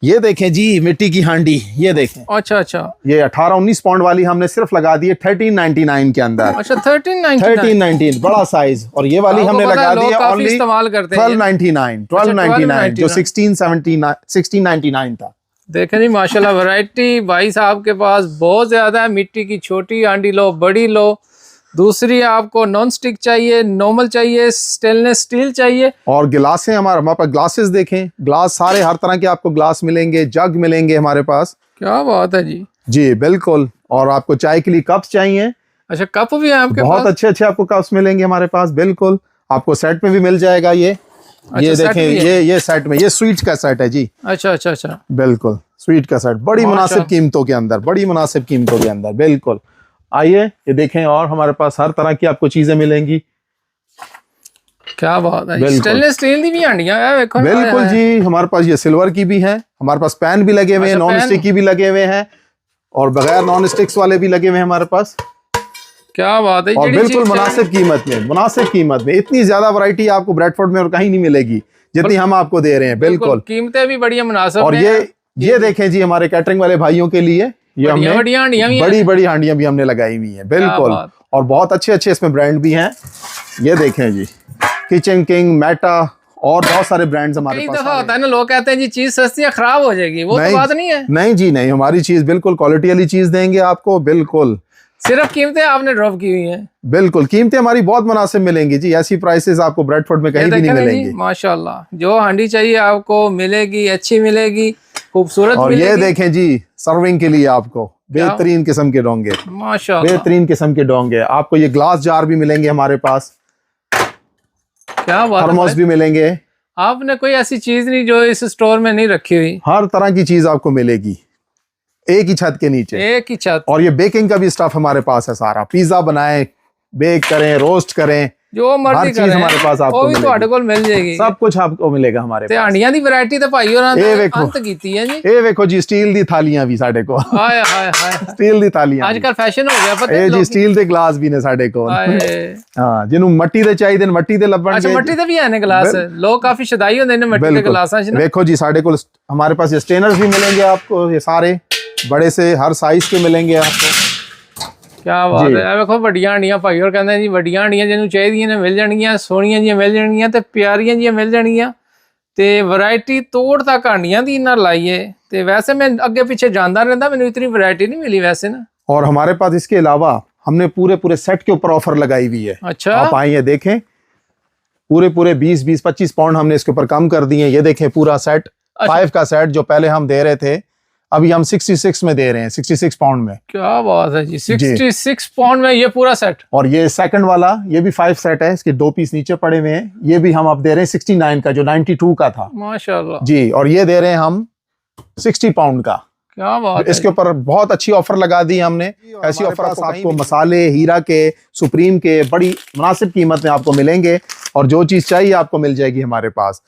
Speaker 2: ये देखें जी, मिट्टी की हांडी, ये देखें।
Speaker 1: अच्छा अच्छा,
Speaker 2: ये 18-19 पाउंड वाली हमने सिर्फ लगा दी है 1399 के अंदर।
Speaker 1: अच्छा 1399
Speaker 2: बड़ा साइज। और ये वाली हमने लगा दी है ओनली
Speaker 1: इस्तेमाल करते हैं
Speaker 2: 1299 जो 1699 था।
Speaker 1: देखें जी माशाल्लाह, वैरायटी भाई साहब के पास बहुत ज्यादा है। मिट्टी की छोटी हांडी लो, बड़ी लो, दूसरी आपको नॉन स्टिक चाहिए, नॉर्मल चाहिए, स्टेनलेस स्टील चाहिए।
Speaker 2: और गिलास है हमारे पास, ग्लासेस देखें, ग्लास सारे हर तरह के आपको ग्लास मिलेंगे, जग मिलेंगे हमारे पास।
Speaker 1: क्या बात है जी।
Speaker 2: जी बिल्कुल। और आपको चाय के लिए कप्स चाहिए?
Speaker 1: अच्छा, कप भी है आपके
Speaker 2: बहुत
Speaker 1: पास?
Speaker 2: अच्छे अच्छे आपको कप्स मिलेंगे हमारे पास, बिल्कुल। आपको सेट में भी मिल जाएगा ये।
Speaker 1: अच्छा,
Speaker 2: ये देखें, ये सेट में, ये स्वीट का सेट है जी।
Speaker 1: अच्छा अच्छा अच्छा,
Speaker 2: बिल्कुल स्वीट का सेट, बड़ी मुनासिब कीमतों के अंदर, बड़ी मुनासिब कीमतों के अंदर, बिल्कुल। आइए ये देखें, और हमारे पास हर तरह की आपको चीजें मिलेंगी।
Speaker 1: क्या बात है। स्टेनलेस स्टील की भी हांडियां है, देखो।
Speaker 2: बिल्कुल जी, हमारे पास ये सिल्वर की भी है, हमारे पास पैन भी लगे हुए हैं, नॉन स्टिक की भी लगे हुए हैं, और बगैर नॉन स्टिक्स वाले भी लगे हुए हैं हमारे पास।
Speaker 1: क्या बात है।
Speaker 2: और बिल्कुल मुनासिब कीमत में, मुनासिब कीमत में। इतनी ज्यादा वैरायटी आपको ब्रेडफोर्ड में और कहीं नहीं मिलेगी जितनी हम आपको दे रहे हैं। बिल्कुल,
Speaker 1: कीमतें भी बढ़िया मुनासिब।
Speaker 2: और ये देखें जी, हमारे कैटरिंग वाले भाइयों के लिए ये हमने बड़ी बड़ी हांडियां भी हमने लगाई हुई हैं। बिल्कुल, और बहुत अच्छे अच्छे इसमें ब्रांड भी हैं। ये देखें जी, किचन किंग, मेटा और बहुत सारे ब्रांड्स हमारे पास।
Speaker 1: कई दफा होता है ना, लोग कहते हैं जी चीज सस्ती है खराब हो जाएगी, वो तो बात नहीं है।
Speaker 2: नहीं जी नहीं, हमारी चीज बिल्कुल क्वालिटी वाली चीज देंगे आपको। बिल्कुल,
Speaker 1: सिर्फ कीमतें आपने ड्रॉप की हुई हैं।
Speaker 2: बिल्कुल, कीमतें हमारी बहुत मुनासिब मिलेंगी जी, ऐसी प्राइसेस आपको ब्रेडफोर्ड में कहीं भी नहीं मिलेंगी।
Speaker 1: माशाल्लाह, जो हांडी चाहिए आपको मिलेगी, अच्छी मिलेगी, खूबसूरत।
Speaker 2: और ये देखें जी, सर्विंग के लिए आपको बेहतरीन किस्म के डोंगे,
Speaker 1: माशाल्लाह,
Speaker 2: बेहतरीन किस्म के डोंगे। आपको ये ग्लास जार भी मिलेंगे हमारे पास,
Speaker 1: क्या बात है।
Speaker 2: थर्मोस भी मिलेंगे।
Speaker 1: आपने कोई ऐसी चीज नहीं जो इस स्टोर में नहीं रखी हुई?
Speaker 2: हर तरह की चीज आपको मिलेगी एक ही छत के नीचे,
Speaker 1: एक ही छत।
Speaker 2: और ये बेकिंग का भी स्टफ हमारे पास है सारा। पिज्जा बनाएं, बेक करें, रोस्ट करें,
Speaker 1: जो मर्जी
Speaker 2: चीज हमारे पास आपको
Speaker 1: वो भी ਤੁਹਾਡੇ ਕੋਲ ਮਿਲ ਜਾਏਗੀ।
Speaker 2: सब कुछ आपको मिलेगा हमारे
Speaker 1: ਤੇ
Speaker 2: पास।
Speaker 1: हांडियां ਦੀ वैरायटी ਤੇ ਭਾਈ ਹੋਰਾਂ
Speaker 2: ਇਹ
Speaker 1: ਨੇ
Speaker 2: ਵੇਖੋ।
Speaker 1: ਅੰਤ ਕੀਤੀ ਹੈ ਜੀ।
Speaker 2: ਇਹ ਵੇਖੋ ਜੀ, स्टील दी थालियां भी साडे को।
Speaker 1: ਹਾਏ ਹਾਏ ਹਾਏ,
Speaker 2: स्टील दी थालियां
Speaker 1: ਅੱਜ ਕੱਲ ਫੈਸ਼ਨ ਹੋ ਗਿਆ ਪਤਾ
Speaker 2: ਇਹ ਜੀ, स्टील ਦੇ ਗਲਾਸ ਵੀ ਨੇ ਸਾਡੇ ਕੋਲ।
Speaker 1: ਹਾਏ,
Speaker 2: ਹਾਂ, ਜਿਹਨੂੰ ਮਿੱਟੀ ਦੇ ਚਾਹੀਦੇ ਨੇ ਮਿੱਟੀ ਦੇ ਲੱਭਣਗੇ।
Speaker 1: ਅੱਛਾ, ਮਿੱਟੀ ਦੇ ਵੀ ਹੈ ਨੇ ਗਲਾਸ। ਲੋਕ ਕਾਫੀ ਸ਼ਦਾਈ ਹੁੰਦੇ ਨੇ ਮਿੱਟੀ ਦੇ ਗਲਾਸਾਂ 'ਚ ਨਾ।
Speaker 2: देखो जी, साडे को हमारे पास ये स्टेनर्स भी मिलेंगे आपको, ये सारे बड़े से हर साइज के मिलेंगे आपको।
Speaker 1: क्या बात है। ਵੇਖੋ ਵੱਡੀਆਂ ਹਾਂਡੀਆਂ ਭਾਈ ਹੋਰ ਕਹਿੰਦੇ ਜੀ, ਵੱਡੀਆਂ ਹਾਂਡੀਆਂ ਜਿਹਨੂੰ ਚਾਹੀਦੀਆਂ ਨੇ ਮਿਲ ਜਾਣਗੀਆਂ, ਸੋਹਣੀਆਂ ਜੀਆਂ ਮਿਲ ਜਾਣਗੀਆਂ ਤੇ ਪਿਆਰੀਆਂ ਜੀਆਂ ਮਿਲ ਜਾਣਗੀਆਂ। ਤੇ ਵੈਰਾਈਟੀ ਤੋੜ ਤੱਕ ਹਾਂਡੀਆਂ ਦੀ ਨਾ ਲਾਈਏ। ਤੇ ਵੈਸੇ ਮੈਂ ਅੱਗੇ ਪਿੱਛੇ ਜਾਂਦਾ ਰਹਿੰਦਾ, ਮੈਨੂੰ इतनी वैरायटी नहीं मिली वैसे ना।
Speaker 2: और हमारे पास इसके अलावा हमने पूरे सेट के ऊपर ऑफर लगाई हुई है।
Speaker 1: अच्छा,
Speaker 2: आप आइए देखें, पूरे 20-25 पाउंड हमने इसके ऊपर कम कर दिए। ये देखें पूरा सेट, 5 का सेट जो पहले हम दे रहे थे, अभी हम 66 में दे रहे हैं, 66 पाउंड में।
Speaker 1: क्या बात है जी, 66 पाउंड में ये पूरा सेट।
Speaker 2: और ये सेकंड वाला, ये भी 5 सेट है, इसके 2 पीस नीचे पड़े हुए हैं। ये भी हम अब दे रहे हैं 69 का, जो 92 का था।
Speaker 1: माशाल्लाह
Speaker 2: जी, और ये दे रहे हैं हम 60 पाउंड का।
Speaker 1: क्या बात है।
Speaker 2: इसके ऊपर बहुत अच्छी ऑफर लगा दी हमने। ऐसी ऑफर आपको मसाले हीरा के, सुप्रीम के बड़ी मुनासिब कीमत में आपको मिलेंगे। और जो चीज चाहिए आपको मिल जाएगी हमारे पास।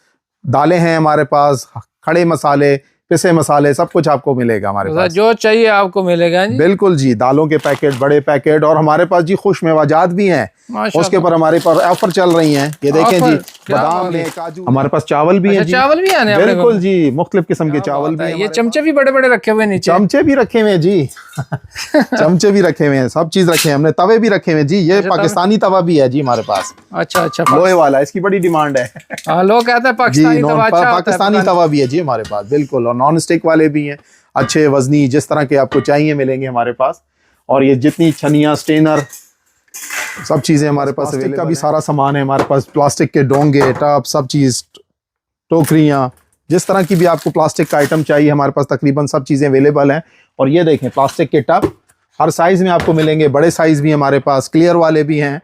Speaker 2: दालें हैं हमारे पास, खड़े मसाले, पिसे मसाले, सब कुछ आपको मिलेगा हमारे पास।
Speaker 1: जो चाहिए आपको मिलेगा जी।
Speaker 2: बिल्कुल जी, दालों के पैकेट, बड़े पैकेट, और हमारे पास जी खुश मेवाजात भी हैं।
Speaker 1: माशाल्लाह।
Speaker 2: उसके ऊपर हमारे पास ऑफर चल रही हैं। ये देखें जी,
Speaker 1: ऑफर? क्या
Speaker 2: बादाम
Speaker 1: बात है।
Speaker 2: लें, काजू, हमारे पास चावल भी हैं जी।
Speaker 1: चावल भी आने
Speaker 2: बिल्कुल जी, मुख्तलिफ किस्म के चावल भी हैं
Speaker 1: ये
Speaker 2: हमारे
Speaker 1: चमचे भी बड़े बड़े रखे हुए नीचे।
Speaker 2: चमचे भी रखे हुए हैं जी। चमचे भी रखे हुए हैं, सब चीज रखे हैं हमने। तवे भी रखे हुए हैं जी। ये पाकिस्तानी तवा भी है जी हमारे पास,
Speaker 1: अच्छा अच्छा,
Speaker 2: लोहे वाला, इसकी बड़ी डिमांड है
Speaker 1: हाँ लोग कहते हैं
Speaker 2: जी।
Speaker 1: पाकिस्तानी तवा अच्छा होता है,
Speaker 2: पाकिस्तानी तवा भी है जी हमारे पास, बिल्कुल। और नॉन स्टिक वाले भी हैं, अच्छे वजनी, जिस तरह के आपको चाहिए मिलेंगे हमारे पास। और ये जितनी छनिया, स्टेनर, सब चीजें हमारे पास अवेलेबल का भी सारा सामान है हमारे पास। प्लास्टिक के डोंगे, टब, सब चीज, टोकरियां, जिस तरह की भी आपको प्लास्टिक का आइटम चाहिए हमारे पास तकरीबन सब चीजें अवेलेबल हैं। और ये देखें, प्लास्टिक के टब हर साइज में आपको मिलेंगे, बड़े साइज भी हमारे पास, क्लियर वाले भी हैं,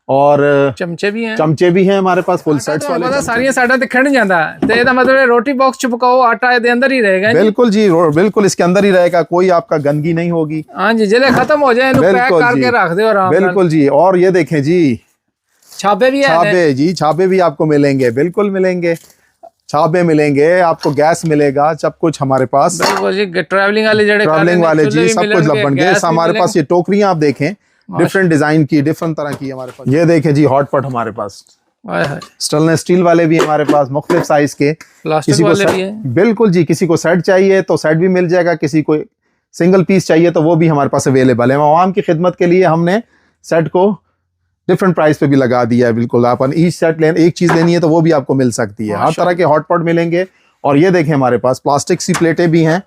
Speaker 2: और
Speaker 1: चमचे भी हैं।
Speaker 2: चमचे भी हैं हमारे पास, फुल सेट्स वाले।
Speaker 1: पता सारियां साडा दिखण नहीं जाता ते ਇਹਦਾ मतलब है रोटी बॉक्स च पकाओ आटा ਇਹਦੇ अंदर ही रहेगा।
Speaker 2: बिल्कुल जी, बिल्कुल इसके अंदर ही रहेगा, कोई आपका गंदगी नहीं होगी।
Speaker 1: हाँ जी, जिले खत्म हो जाए इनको पैक
Speaker 2: बिल्कुल
Speaker 1: करके
Speaker 2: जी,
Speaker 1: रख दो आराम से।
Speaker 2: बिल्कुल जी। और ये देखें जी,
Speaker 1: छापे भी हैं।
Speaker 2: छापे जी, छापे भी आपको मिलेंगे, बिल्कुल मिलेंगे, छापे मिलेंगे आपको, गैस मिलेगा, सब कुछ हमारे पास।
Speaker 1: बिल्कुल जी, ट्रैवलिंग वाले जड़े
Speaker 2: ट्रैवलिंग वाले जी, सब कुछ बन गए हमारे पास। ये टोकरियां आप देखें, डिफरेंट डिजाइन की, डिफरेंट तरह की हमारे पास। ये देखें जी, हॉट पॉट हमारे पास, स्टेनलेस स्टील वाले भी हमारे पास, मुख्तलिफ साइज के।
Speaker 1: प्लास्टिक
Speaker 2: किसी को
Speaker 1: वाले भी हैं।
Speaker 2: बिल्कुल जी, किसी को सेट चाहिए तो सेट भी मिल जाएगा, किसी को सिंगल पीस चाहिए तो वो भी हमारे पास अवेलेबल है। आवाम की खिदमत के लिए हमने सेट को डिफरेंट प्राइस पे भी लगा दिया है। बिल्कुल, आप ईच सेट लें, एक चीज लेनी है तो वो भी आपको मिल सकती है। हर तरह के हॉट पॉट मिलेंगे। और ये देखें, हमारे पास प्लास्टिक सी प्लेटें भी हैं,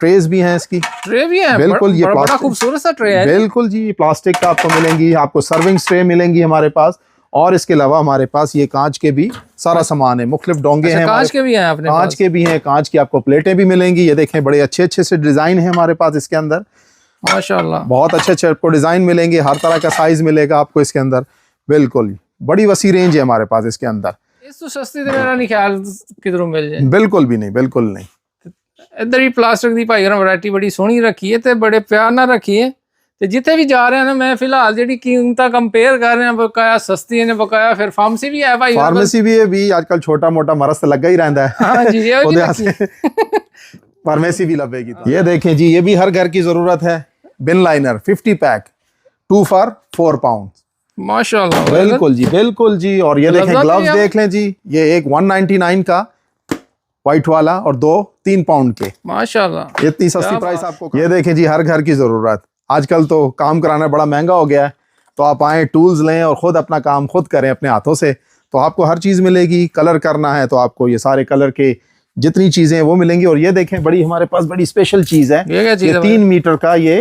Speaker 2: ट्रेज भी हैं, इसकी
Speaker 1: ट्रे भी है।
Speaker 2: बिल्कुल, ये
Speaker 1: बड़ा
Speaker 2: प्लास्टिक,
Speaker 1: खूबसूरत सा ट्रे है।
Speaker 2: बिल्कुल जी, प्लास्टिक का आपको मिलेंगी, आपको सर्विंग ट्रे मिलेंगी हमारे पास। और इसके अलावा हमारे पास ये कांच के भी सारा सामान है, मुख्तलिफ डोंगे हैं,
Speaker 1: कांच के भी हैं अपने
Speaker 2: कांच के भी हैं, कांच की आपको प्लेटें भी मिलेंगी। ये देखें, बड़े अच्छे अच्छे से डिजाइन है हमारे पास इसके अंदर,
Speaker 1: माशाल्लाह।
Speaker 2: बहुत अच्छे अच्छे आपको डिजाइन मिलेंगे, हर तरह का साइज मिलेगा आपको इसके अंदर। बिल्कुल, बड़ी वसी रेंज है हमारे पास इसके अंदर।
Speaker 1: इस तो सस्ती तो मेरा नहीं ख्याल किधरों मिल जाए।
Speaker 2: बिल्कुल भी नहीं, बिल्कुल नहीं।
Speaker 1: इधर ही प्लास्टिक की भाई वैरायटी बड़ी सोहनी रखी है, बड़े प्यार ना रखी है। ਤੇ ਜਿੱਥੇ ਵੀ ਜਾ ਰਹੇ ਨੇ ਮੈਂ ਫਿਲਹਾਲ ਜਿਹੜੀ ਕੀਮਤਾਂ ਕੰਪੇਅਰ ਕਰ ਰਿਹਾ, ਬਕਾਇਆ ਸਸਤੀ ਨੇ, ਬਕਾਇਆ ਫਿਰ ਫਾਰਮੇसी भी है भाई।
Speaker 2: फार्मेसी भी है भी, आजकल छोटा मोटा मरस तो लगा ही रहता है।
Speaker 1: हाँ जी, ये भी रखी है।
Speaker 2: फार्मेसी भी लगेगी। ये देखें जी, ये भी हर घर की जरूरत है, बिन लाइनर 50 पैक, 2 for 4 पाउंड।
Speaker 1: माशाल्लाह,
Speaker 2: बिल्कुल जी, बिल्कुल जी। और ये देखें, ग्लव्स देख लें जी, ये एक 199 का व्हाइट वाला और 2-3 पाउंड के,
Speaker 1: माशाल्लाह,
Speaker 2: इतनी सस्ती प्राइस आपको। ये देखें जी, हर घर की जरूरत। आजकल तो काम कराना बड़ा महंगा हो गया है, तो आप आए, टूल्स लें और खुद अपना काम खुद करें अपने हाथों से, तो आपको हर चीज मिलेगी। कलर करना है तो आपको ये सारे कलर के जितनी चीजें हैं वो मिलेंगी। और ये देखें, बड़ी हमारे पास बड़ी स्पेशल चीज है, ये 3 मीटर का ये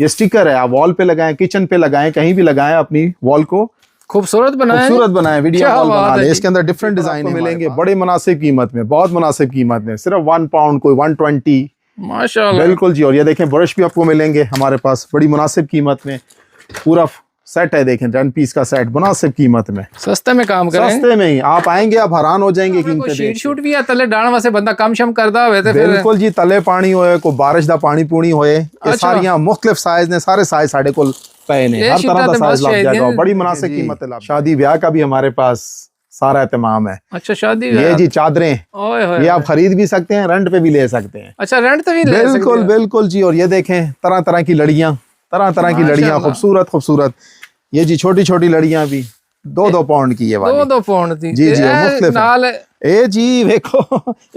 Speaker 2: स्टिकर है। आप वॉल पे लगाएं, किचन पे लगाएं, कहीं भी लगाएं, अपनी वॉल को
Speaker 1: खूबसूरत बनाएं,
Speaker 2: वीडियो वॉल बना लें। इसके अंदर डिफरेंट डिजाइन मिलेंगे, बड़े मुनासिब कीमत में, बहुत मुनासिब कीमत में, सिर्फ 1 पाउंड, कोई 120।
Speaker 1: माशाल्लाह,
Speaker 2: बिल्कुल जी। और ये देखें, ब्रश भी आपको मिलेंगे हमारे पास बड़ी मुनासिब कीमत में, पूरा सेट है, देखें 10 पीस का सेट, मुनासिब कीमत में,
Speaker 1: सस्ते में काम करें,
Speaker 2: सस्ते में ही। आप आएंगे, आप हैरान हो जाएंगे कीमतें देख के।
Speaker 1: शूट भी है तले डाण वास्ते बंदा कम शम करदा होवे ते फिर
Speaker 2: बिल्कुल जी, तले पानी होए, कोई बारिश दा पानी पूनी होए, ये सारियां मुख्तलिफ साइज ने, सारे साइज साढ़े को पे ने, हर तरह का साइज लग जाएगा, बड़ी मुनासिब कीमत है। शादी ब्याह का भी हमारे पास सारा एहतमाम है।
Speaker 1: अच्छा, शादी
Speaker 2: ये जी चादरें,
Speaker 1: ओए होए,
Speaker 2: ये आप खरीद भी सकते हैं, रेंट पे भी ले सकते हैं।
Speaker 1: अच्छा, रेंट पे भी ले सकते हैं।
Speaker 2: बिल्कुल बिल्कुल जी। और ये देखें, तरह तरह की लड़ियां, तरह तरह की लड़ियां, खूबसूरत खूबसूरत। ये जी छोटी छोटी लड़ियां भी 2-2 पाउंड की है वाली,
Speaker 1: 2-2 पाउंड दी
Speaker 2: जी जी, मुख्तलिफ नाल। ए जी देखो,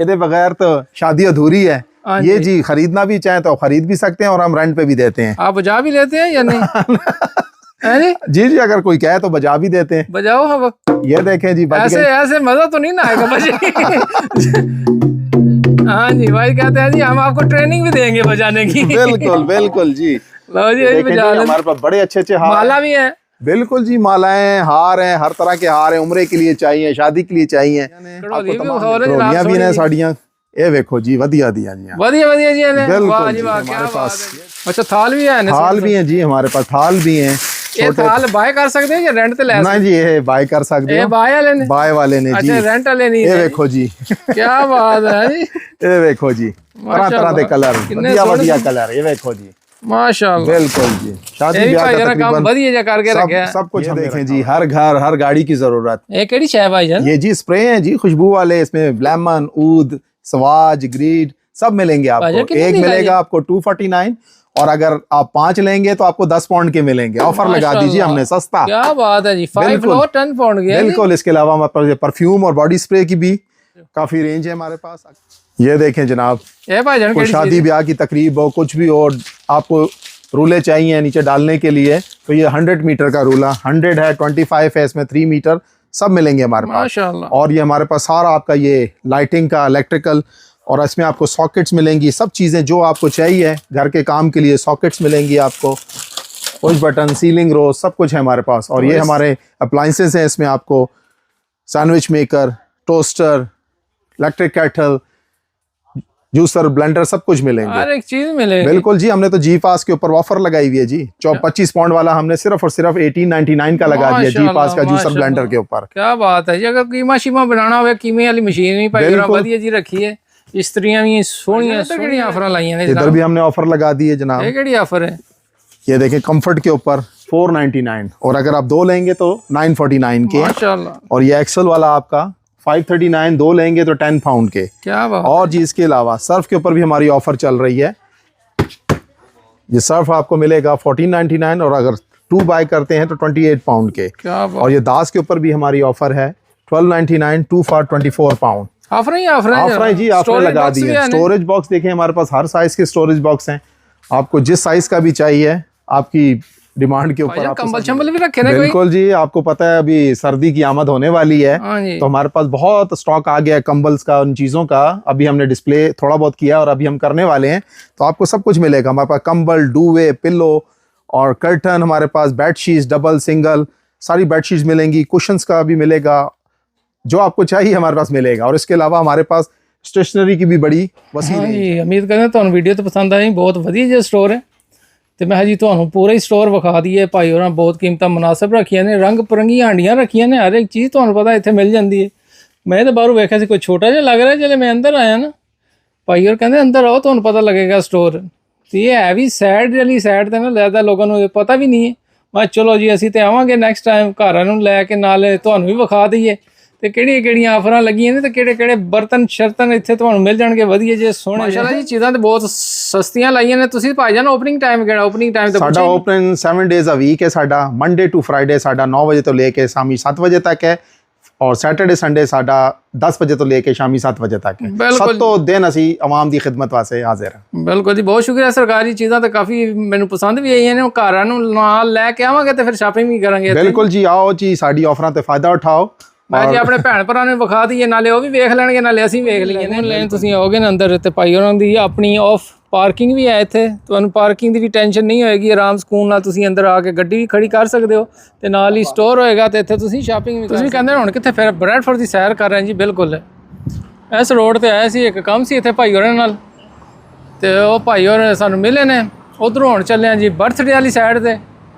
Speaker 2: ये बगैर तो शादी अधूरी है। ये जी खरीदना भी चाहे तो खरीद भी सकते हैं, और हम रेंट पे भी देते हैं।
Speaker 1: आप बजा भी लेते हैं या नहीं?
Speaker 2: जी जी, अगर कोई कहे तो बजा भी देते हैं।
Speaker 1: बजाओ हम।
Speaker 2: ये देखें जी,
Speaker 1: ऐसे ऐसे मजा तो नहीं ना आएगा बजे। हाँ जी, भाई कहते हैं जी हम आपको ट्रेनिंग भी देंगे बजाने की।
Speaker 2: बिल्कुल बिल्कुल जी।
Speaker 1: लो जी,
Speaker 2: हमारे पास बड़े अच्छे अच्छे
Speaker 1: माला भी है।
Speaker 2: बिल्कुल जी, मालाएं, हार हैं, हर तरह के हार हैं, उम्रे के लिए चाहिए, शादी के लिए चाहिए, कड़ोलियां भी हैं, साड़ियां। ये देखो जी, वधिया दिया जी,
Speaker 1: वधिया वधिया जी ने,
Speaker 2: वाह जी वाह, क्या बात है।
Speaker 1: अच्छा, थाल भी है?
Speaker 2: थाल भी है जी हमारे पास, थाल भी हैं।
Speaker 1: ये थाल बाय कर सकते हैं या रेंट पे ले सकते हैं?
Speaker 2: नहीं जी, ये बाय कर सकते हैं,
Speaker 1: बाय वाले ने,
Speaker 2: बाय वाले ने जी।
Speaker 1: अच्छा, रेंट वाले नहीं।
Speaker 2: ये देखो जी,
Speaker 1: क्या बात है जी।
Speaker 2: ये देखो जी, तरह तरह के कलर, वधिया वधिया कलर, ये देखो जी,
Speaker 1: माशाल्लाह।
Speaker 2: बिल्कुल जी, शादी ब्याह का
Speaker 1: काम बढ़िया जा करके रखे
Speaker 2: सब कुछ देखें जी, हर घर हर गाड़ी की जरूरत।
Speaker 1: ये केड़ी शय भाई जान?
Speaker 2: ये जी स्प्रे है जी, खुशबू वाले, इसमें लेमन, ऊद, सवाज, ग्रीड सब मिलेंगे आपको। एक मिलेगा आपको 249, और अगर आप 5 लेंगे तो आपको 10 पाउंड के मिलेंगे। ऑफर लगा दीजिए हमने, सस्ता।
Speaker 1: क्या बात है जी, 5 फ्लोर 10 पाउंड के।
Speaker 2: बिल्कुल। इसके अलावा हमारे पास परफ्यूम और बॉडी स्प्रे की भी काफी रेंज है हमारे पास। ये देखें जनाब,
Speaker 1: ये भाईजान
Speaker 2: कोई शादी ब्याह की तकरीब हो, कुछ भी हो, आपको रूले चाहिए नीचे डालने के लिए, तो ये 100 मीटर का रूला, 100 है, 25 है, इसमें 3 मीटर सब मिलेंगे हमारे पास।
Speaker 1: माशाल्लाह।
Speaker 2: और ये हमारे पास सारा आपका ये लाइटिंग का, इलेक्ट्रिकल, और इसमें आपको सॉकेट्स मिलेंगी, सब चीज़ें जो आपको चाहिए घर के काम के लिए, सॉकेट्स मिलेंगी आपको, पुश बटन, सीलिंग रो, सब कुछ है हमारे पास। और ये हमारे अप्लाइंसेस हैं, इसमें आपको sandwich maker, toaster, electric kettle, juicer, blender, सब कुछ मिलेंगे,
Speaker 1: हर एक चीज मिलेगी।
Speaker 2: बिल्कुल जी। हमने तो जी पास के ऊपर ऑफर लगाई हुई है जी, 25 पाउंड वाला हमने सिर्फ और सिर्फ 1899 का लगा दिया जी पास का जूसर ब्लेंडर के ऊपर।
Speaker 1: क्या बात है जी। अगर कीमा शीमा बनाना हो, कीमे वाली मशीन भी भाई वधिया जी रखी है, इस्त्रियां भी सोहणियां सोहणियां ऑफर लाईयां ने।
Speaker 2: इधर भी हमने ऑफर लगा दी है जनाब।
Speaker 1: ये केड़ी ऑफर है?
Speaker 2: ये देखें, कंफर्ट के ऊपर 499, और अगर आप 2 लेंगे तो 949 के।
Speaker 1: माशाल्लाह।
Speaker 2: और ये एक्सल वाला आपका 539, 2 लेंगे तो 10 पाउंड के।
Speaker 1: क्या बात।
Speaker 2: और जी इसके अलावा सर्फ के ऊपर भी हमारी ऑफर चल रही है। ये सर्फ आपको मिलेगा 1499, और अगर 2 बाय करते हैं तो 28 पाउंड के।
Speaker 1: क्या बात।
Speaker 2: और ये दास के ऊपर भी हमारी ऑफर है 1299, 2 for 24 pound.
Speaker 1: Offer he
Speaker 2: offer है जी, ऑफर लगा दी है। स्टोरेज बॉक्स देखें, हमारे पास हर साइज के स्टोरेज बॉक्स हैं, आपको जिस साइज का भी चाहिए आपकी डिमांड के ऊपर।
Speaker 1: कंबल शंबल भी रखे ना?
Speaker 2: बिल्कुल जी, आपको पता है अभी सर्दी की आमद होने वाली है, तो हमारे पास बहुत स्टॉक आ गया है कंबल्स का, उन चीज़ों का। अभी हमने डिस्प्ले थोड़ा बहुत किया और अभी हम करने वाले हैं, तो आपको सब कुछ मिलेगा हमारे पास। कंबल, डूवे, पिलो और कर्टन, हमारे पास बेडशीट्स, डबल, सिंगल, सारी बेडशीट्स मिलेंगी। कुशंस का भी मिलेगा, जो आपको चाहिए हमारे पास मिलेगा। और इसके अलावा हमारे पास स्टेशनरी की भी बड़ी वसी रेंज है।
Speaker 1: उम्मीद करते हैं ਤੁਹਾਨੂੰ ਵੀਡੀਓ तो पसंद आई। बहुत ਵਧੀਆ ਜਿਹਾ ਸਟੋਰ ਹੈ, ਤੇ ਮੈਂ ਜੀ ਤੁਹਾਨੂੰ ਪੂਰਾ ਹੀ ਸਟੋਰ ਵਿਖਾ ਦਈਏ। ਭਾਈ ਹੋਰਾਂ ਬਹੁਤ ਕੀਮਤਾਂ ਮੁਨਾਸਬ ਰੱਖੀਆਂ ਨੇ, ਰੰਗ ਬਰੰਗੀਆਂ ਹਾਂਡੀਆਂ ਰੱਖੀਆਂ ਨੇ, ਹਰ ਇੱਕ ਚੀਜ਼ ਤੁਹਾਨੂੰ ਪਤਾ ਇੱਥੇ ਮਿਲ ਜਾਂਦੀ ਹੈ। ਮੈਂ ਤਾਂ ਬਾਹਰੋਂ ਵੇਖਿਆ ਸੀ ਕੋਈ ਛੋਟਾ ਜਿਹਾ ਲੱਗ ਰਿਹਾ, ਜਦੋਂ ਮੈਂ ਅੰਦਰ ਆਇਆ ਨਾ, ਭਾਈ ਹੋਰ ਕਹਿੰਦੇ ਅੰਦਰ ਆਓ ਤੁਹਾਨੂੰ ਪਤਾ ਲੱਗੇਗਾ ਸਟੋਰ। ਤੇ ਇਹ ਹੈ ਵੀ ਸਾਈਡ ਵਾਲੀ ਸਾਈਡ ਤੇ ਨਾ ਜ਼ਿਆਦਾ ਲੋਕਾਂ ਨੂੰ ਪਤਾ ਵੀ ਨਹੀਂ ਹੈ। ਮੈਂ ਚਲੋ ਜੀ ਅਸੀਂ ਤੇ ਆਵਾਂਗੇ ਨੈਕਸਟ ਟਾਈਮ, ਘਰਾਂ ਨੂੰ ਲੈ ਕੇ ਨਾਲ ਤੁਹਾਨੂੰ ਵੀ ਵਿਖਾ ਦਈਏ ਤੇ ਕਿਹੜੀਆਂ ਆਫਰਾਂ ਲੱਗੀਆਂ ਨੇ, ਤੇ ਕਿਹੜੇ ਬਰਤਨ ਸ਼ਰਤਨ ਇੱਥੇ ਤੁਹਾਨੂੰ ਮਿਲ ਜਾਣਗੇ ਵਧੀਆ ਜੇ ਸੋਹਣੇ। ਮਾਸ਼ਾਅੱਲਾ ਜੀ, ਚੀਜ਼ਾਂ ਤੇ ਬਹੁਤ ਸਸਤੀਆਂ ਲਾਈਆਂ ਨੇ ਤੁਸੀਂ। ਭਾਈਜਾਨ ਓਪਨਿੰਗ ਟਾਈਮ ਕਿਹੜਾ? ਓਪਨਿੰਗ ਟਾਈਮ ਤਾਂ
Speaker 2: ਸਾਡਾ ਓਪਨ 7 ਡੇਜ਼ ਅ ਵੀਕ ਹੈ ਸਾਡਾ। ਮੰਡੇ ਟੂ ਫਰਾਈਡੇ ਸਾਡਾ 9 ਵਜੇ ਤੋਂ ਲੈ ਕੇ ਸ਼ਾਮੀ 7 ਵਜੇ ਤੱਕ ਹੈ, और सैटरडे संडे साडा 10 बजे तो लेके शामी 7 बजे तक है। सत्तो दिन असी आवाम दी खिदमत वास्ते हाजिर हैं।
Speaker 1: बिल्कुल जी, बहुत शुक्रिया। सरकारी चीज़ां तो काफ़ी मैनू पसंद भी आईयां ने, घरां नूं नाल लैके आवांगे तो फिर शॉपिंग भी करांगे।
Speaker 2: बिल्कुल जी, आओ जी, साडी ऑफरां ते फायदा उठाओ।
Speaker 1: मैं जी अपने भैन भरा ने विखा दईए, नाले वो भी वेख लैणगे नाले असीं वेख लईए ने। लेकिन तुसीं आओगे ना अंदर ते भाई होरां दी अपनी ऑफ पार्किंग भी है इत्थे, तुहानूं पार्किंग दी भी टेंशन नहीं होएगी। आराम सुकून नाल तुसीं अंदर आके गड्डी भी खड़ी कर सकदे हो, ते नाल ही स्टोर होएगा ते इत्थे तुसीं शॉपिंग भी। तुसीं कहंदे हुण कित्थे फिर ब्रैडफोर्ड दी सैर कर रहे हैं जी? बिल्कुल इस रोड ते आए सी, एक काम सी इत्थे भाई होरां नाल, ते ओह भाई होर सानूं मिले ने। उधरों हुण चले जी बर्थडे वाली साइड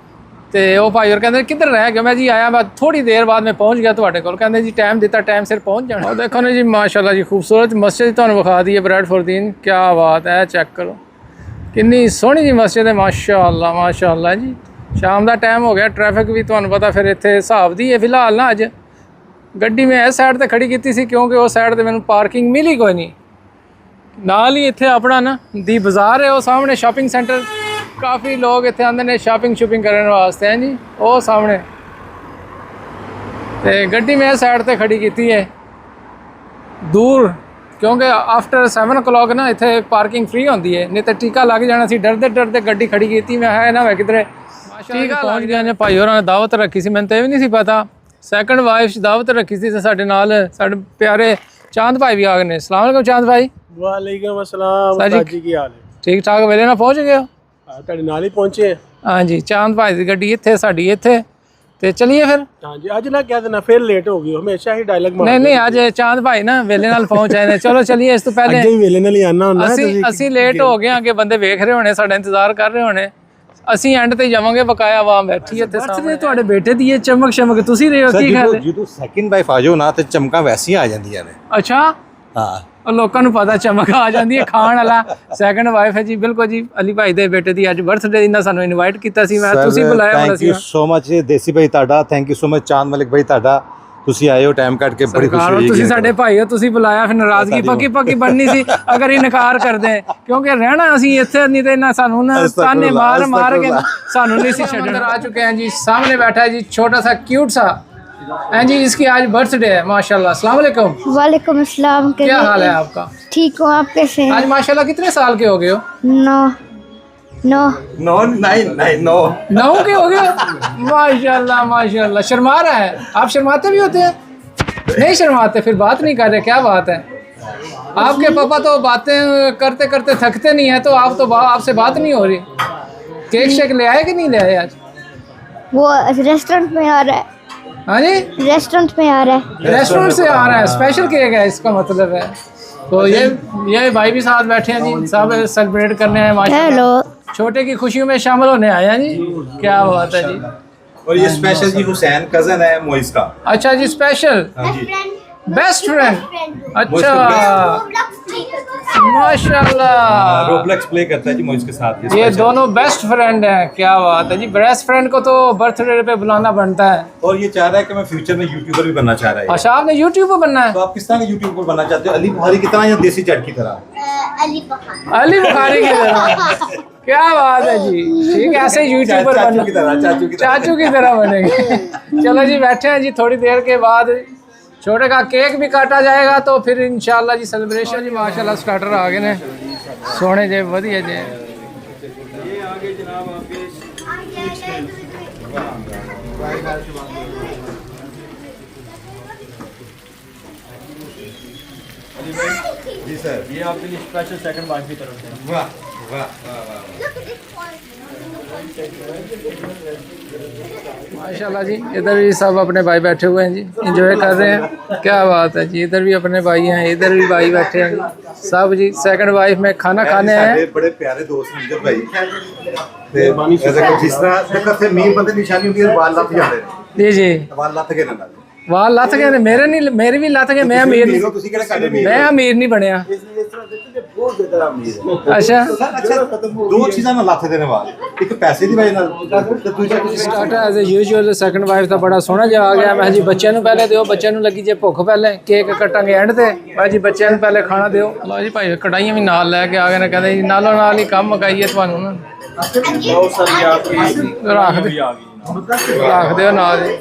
Speaker 1: ते ਉਹ ਭਾਈ ਹੋਰ ਕਹਿੰਦੇ ਕਿੱਧਰ ਰਹਿ ਗਿਆ? ਮੈਂ ਜੀ ਆਇਆ, ਮੈਂ ਥੋੜੀ ਦੇਰ ਬਾਅਦ ਮੈਂ ਪਹੁੰਚ ਗਿਆ ਤੁਹਾਡੇ ਕੋਲ। ਕਹਿੰਦੇ ਜੀ ਟਾਈਮ ਦਿੱਤਾ, ਟਾਈਮ ਸਿਰ ਪਹੁੰਚ ਜਾਣਾ। ਉਹ ਦੇਖੋ ਨਾ ਜੀ, ਮਾਸ਼ਾਅੱਲਾ ਜੀ, ਖੂਬਸੂਰਤ ਮਸਜਿਦ ਤੁਹਾਨੂੰ ਵਿਖਾ ਦਈਏ ਬਰੈਡਫੋਰਡ ਦੀ। ਕੀ ਬਾਤ ਹੈ, ਚੈੱਕ ਕਰੋ ਕਿੰਨੀ ਸੋਹਣੀ ਜੀ ਮਸਜਿਦ ਹੈ। ਮਾਸ਼ਾਅੱਲਾ ਮਾਸ਼ਾਅੱਲਾ ਜੀ। ਸ਼ਾਮ ਦਾ ਟਾਈਮ ਹੋ ਗਿਆ, ਟ੍ਰੈਫਿਕ ਵੀ ਤੁਹਾਨੂੰ ਪਤਾ ਫਿਰ ਇੱਥੇ ਹਿਸਾਬ ਦੀ ਹੈ। ਫਿਲਹਾਲ ਨਾ ਅੱਜ ਗੱਡੀ ਮੈਂ ਇਸ ਸਾਈਡ ਤੇ ਖੜੀ ਕੀਤੀ ਸੀ, ਕਿਉਂਕਿ ਉਸ ਸਾਈਡ ਤੇ ਮੈਨੂੰ ਪਾਰਕਿੰਗ ਮਿਲੀ ਕੋਈ ਨਹੀਂ। ਨਾਲ ਹੀ ਇੱਥੇ ਆਪਣਾ ਨਾ ਦੀ ਬਾਜ਼ਾਰ ਹੈ, ਉਹ ਸਾਹਮਣੇ ਸ਼ਾਪਿੰਗ ਸੈਂਟਰ, ਕਾਫੀ ਲੋਕ ਇੱਥੇ ਆਉਂਦੇ ਨੇ ਸ਼ਾਪਿੰਗ ਸ਼ੂਪਿੰਗ ਕਰਨ ਵਾਸਤੇ ਹੈ ਜੀ। ਉਹ ਸਾਹਮਣੇ ਤੇ ਗੱਡੀ ਮੈਂ ਇਸ ਸਾਈਡ ਤੇ ਖੜੀ ਕੀਤੀ ਹੈ ਦੂਰ, ਕਿਉਂਕਿ ਆਫਟਰ 7 o'clock ਨਾ ਇੱਥੇ ਪਾਰਕਿੰਗ ਫ੍ਰੀ ਹੁੰਦੀ ਹੈ, ਨਹੀਂ ਤਾਂ ਟੀਕਾ ਲੱਗ ਜਾਣਾ ਸੀ। ਡਰਦੇ ਡਰਦੇ ਗੱਡੀ ਖੜੀ ਕੀਤੀ ਮੈਂ, ਹੈ ਨਾ ਹੋਵੇ ਕਿਧਰੇ। ਮਾਸ਼ਾਅੱਲਾ ਪਹੁੰਚ ਗਿਆ ਨੇ। ਭਾਈ ਹੋਰਾਂ ਨੇ ਦਾਵਤ ਰੱਖੀ ਸੀ, ਮੈਨੂੰ ਤਾਂ ਇਹ ਵੀ ਨਹੀਂ ਸੀ ਪਤਾ। ਸੈਕੰਡ ਵਾਈਫ ਦਾਵਤ ਰੱਖੀ ਸੀ ਤੇ ਸਾਡੇ ਨਾਲ ਸਾਡੇ ਪਿਆਰੇ ਚਾਂਦ ਭਾਈ ਵੀ ਆ ਗਏ ਨੇ। अस्सलाम वालेकुम चांद भाई।
Speaker 4: वालेकुम अस्सलाम जी, की हाल है?
Speaker 1: ठीक ठाक, वेले ना पहुंच गए हो?
Speaker 4: ਤੁਹਾਡੇ ਨਾਲ ਹੀ ਪਹੁੰਚੇ।
Speaker 1: हाँ जी, चांद भाई की गड्डी इत्थे साडी इत्थे, ते चलिए फिर।
Speaker 4: हाँ जी, अज ना कह देना फिर लेट हो गई, हमेशा ही डायलॉग मार।
Speaker 1: नहीं नहीं, आज चांद भाई ना वेले नाल पहुंच आए ने। चलो चलिए, इस तो पहले
Speaker 4: ਅੱਗੇ ਹੀ ਵੇਲੇ ਨਾਲ ਹੀ ਆਣਾ ਹੁੰਦਾ ਹੈ।
Speaker 1: ਅਸੀਂ ਲੇਟ ਹੋ ਗਏ, ਅੱਗੇ ਬੰਦੇ ਵੇਖ ਰਹੇ ਹੋਣੇ, ਸਾਡਾ ਇੰਤਜ਼ਾਰ ਕਰ ਰਹੇ ਹੋਣੇ। ਅਸੀਂ ਐਂਡ ਤੇ ਜਾਵਾਂਗੇ, ਬਕਾਇਆ ਆਵਾਮ ਬੈਠੀ ਇੱਥੇ ਸਾਹਮਣੇ। ਤੁਹਾਡੇ ਬੇਟੇ ਦੀ ਇਹ ਚਮਕ ਸ਼ਮਕ ਤੁਸੀਂ ਰਹੇ ਹੋ ਕੀ ਖਿਆਲ ਹੈ?
Speaker 5: ਜਦੋਂ ਸੈਕਿੰਡ ਵਾਈਫ ਆ ਜਾਓ ਨਾ ਤੇ ਚਮਕਾਂ ਵੈਸੀਆਂ ਆ ਜਾਂਦੀਆਂ ਨੇ।
Speaker 1: ਅੱਛਾ,
Speaker 5: ਹਾਂ,
Speaker 1: ਉਹ ਲੋਕਾਂ ਨੂੰ ਪਤਾ ਚਮਕ ਆ ਜਾਂਦੀ ਹੈ। ਖਾਣ ਵਾਲਾ ਸੈਕੰਡ ਵਾਈਫ ਹੈ ਜੀ। ਬਿਲਕੁਲ ਜੀ, ਅਲੀ ਭਾਈ ਦੇ ਬੇਟੇ ਦੀ ਅੱਜ ਬਰਥਡੇ ਇਹਨਾਂ ਸਾਨੂੰ ਇਨਵਾਈਟ ਕੀਤਾ ਸੀ। ਮੈਂ ਤੁਸੀਂ ਬੁਲਾਇਆ ਹੋਣਾ ਸੀ।
Speaker 5: ਥੈਂਕ ਯੂ ਸੋ ਮਚ ਦੇਸੀ ਭਾਈ ਤੁਹਾਡਾ, ਥੈਂਕ ਯੂ ਸੋ ਮਚ ਚਾਂਦ ਮਲਿਕ ਭਾਈ ਤੁਹਾਡਾ। ਤੁਸੀਂ ਆਏ ਹੋ ਟਾਈਮ ਕੱਢ ਕੇ ਬੜੀ ਖੁਸ਼ੀ
Speaker 1: ਸਰਕਾਰ
Speaker 5: ਹੋਈ
Speaker 1: ਤੁਸੀਂ ਸਾਡੇ ਭਾਈ ਹੋ, ਤੁਸੀਂ ਬੁਲਾਇਆ, ਫਿਰ ਨਾਰਾਜ਼ਗੀ ਪੱਕੀ ਪੱਕੀ ਬਣਨੀ ਸੀ ਅਗਰ ਇਨਕਾਰ ਕਰਦੇ, ਕਿਉਂਕਿ ਰਹਿਣਾ ਅਸੀਂ ਇੱਥੇ, ਨਹੀਂ ਤੇ ਨਾ ਸਾਨੂੰ ਨਾ ਤਾਨੇ ਮਾਰ ਮਾਰ ਕੇ ਸਾਨੂੰ ਨਹੀਂ ਸੀ ਛੱਡਣਾ। आ चुके हैं जी, सामने बैठा है जी छोटा सा क्यूट सा, हैं जी, इसकी आज बर्थडे है माशाल्लाह। अस्सलाम वालेकुम।
Speaker 6: वालेकुम अस्सलाम।
Speaker 1: क्या हाल है आपका?
Speaker 6: ठीक हूँ, आप कैसे हैं?
Speaker 1: आज माशाल्लाह कितने साल के हो गए हो?
Speaker 6: 9
Speaker 5: नो
Speaker 1: 9 के हो गए? माशाल्लाह माशाल्लाह। शर्मा रहा है, आप शर्माते भी होते हैं? नहीं शर्माते, फिर बात नहीं कर रहे, क्या बात है? आपके पापा तो बातें करते करते थकते नहीं है, तो आप तो आपसे बात नहीं हो रही। केक शेक ले आए कि नहीं ले आए आज?
Speaker 6: वो रेस्टोरेंट में आ रहा है।
Speaker 1: हाँ जी,
Speaker 6: रेस्टोरेंट में आ रहा है।
Speaker 1: रेस्टोरेंट से आ रहा है, स्पेशल केक है इसका मतलब है। तो ये भाई भी साथ बैठे हैं जी, सब सेलिब्रेट करने हैं माशाल्लाह।
Speaker 6: हेलो।
Speaker 1: छोटे की खुशियों में शामिल होने आए हैं जी, क्या बात है जी।
Speaker 5: और ये स्पेशल जी हुसैन कजन है मोइस का।
Speaker 1: अच्छा जी, स्पेशल बेस्ट फ्रेंड, अच्छा माशाल्लाह।
Speaker 5: रोब्लेक्स प्ले करता है जी मोइस के साथ।
Speaker 1: ये दोनों बेस्ट फ्रेंड हैं, क्या बात है जी। बेस्ट फ्रेंड को तो बर्थडे पे बुलाना बनता है।
Speaker 5: और ये चाह रहा है कि मैं फ्यूचर में यूट्यूबर भी बनना चाह रहा है।
Speaker 1: अच्छा, आपने यूट्यूबर बनना है?
Speaker 5: तो आप किस तरह का यूट्यूबर बनना चाहते हो? अली बुखारी की तरह या देसी चट की तरह?
Speaker 1: अली बुखारी की तरह, क्या बात है जी। ठीक है, ऐसे यूट्यूबर
Speaker 5: चाचू
Speaker 1: बनना,
Speaker 5: की तरह,
Speaker 1: चाचू की तरह बनेंगे। चलो जी, बैठे हैं जी, थोड़ी देर के बाद छोटे का केक भी काटा जाएगा, तो फिर इंशाल्लाह जी सेलिब्रेशन जी। माशाल्लाह स्टार्टर आ गए ने, सोने जे वधिया जे।
Speaker 5: जी सर,
Speaker 7: ये आपके लिए स्पेशल सेकंड बाइट की तरफ से।
Speaker 5: वाह वाह वाह
Speaker 1: माशाल्लाह जी, इधर भी सब अपने भाई बैठे हुए हैं जी, एंजॉय कर रहे हैं, क्या बात है जी। इधर भी अपने भाई हैं, इधर भी भाई बैठे हैं जी, सब जी सेकंड वाइफ में खाना खाने हैं।
Speaker 5: बड़े प्यारे दोस्त हैं भाई। ते ऐसा कुछ जिस तरह देखो थे मीर बंदे निशानी होती है, वाल लत जाते हैं
Speaker 1: जी जी,
Speaker 5: वाल लत के ना
Speaker 1: वाल लथ गए ने, मेरे नहीं, मेरे भी लथ गए। मैं अमीर नहीं,
Speaker 5: ਤੁਸੀਂ ਕਿਹੜੇ ਕਰਦੇ ਹੋ?
Speaker 1: मैं अमीर नहीं बनया।
Speaker 5: ਬਹੁਤ ਜ਼ਿਆਦਾ ਅਮੀਰ ਹੈ।
Speaker 1: अच्छा,
Speaker 5: ਅੱਛਾ, ਦੋ ਚੀਜ਼ਾਂ ਨਾਲ ਲੱਥ ਦੇ ਨੇ ਵਾਲ, ਇੱਕ ਪੈਸੇ ਦੀ ਵਜ੍ਹਾ ਨਾਲ ਤੇ ਦੂਜਾ
Speaker 1: starter as a usual second wife ਦਾ ਬੜਾ ਸੋਹਣਾ ਜਿਹਾ ਆ ਗਿਆ। ਮੈਂ ਜੀ ਬੱਚਿਆਂ ਨੂੰ ਪਹਿਲੇ ਦਿਓ, ਬੱਚਿਆਂ ਨੂੰ ਲੱਗੀ ਜੇ ਭੁੱਖ, ਪਹਿਲੇ ਕੇਕ ਕੱਟਾਂਗੇ ਐਂਡ ਤੇ। ਮੈਂ ਜੀ ਬੱਚਿਆਂ ਨੂੰ ਪਹਿਲੇ ਖਾਣਾ ਦਿਓ। ਲਓ ਜੀ ਭਾਈ, ਕੜਾਈਆਂ ਵੀ ਨਾਲ ਲੈ ਕੇ ਆ ਗਏ ਨੇ, ਕਹਿੰਦੇ ਜੀ ਨਾਲੋਂ ਨਾਲ ਹੀ ਕੰਮ ਮਕਾਈਏ ਤੁਹਾਨੂੰ ਨਾ।
Speaker 7: बहुत सारी आपकी
Speaker 1: ਰੱਖ ਦੇ,
Speaker 7: भी आ गई।
Speaker 1: ਰੱਖ ਦਿਓ ਨਾਲ ਜੀ।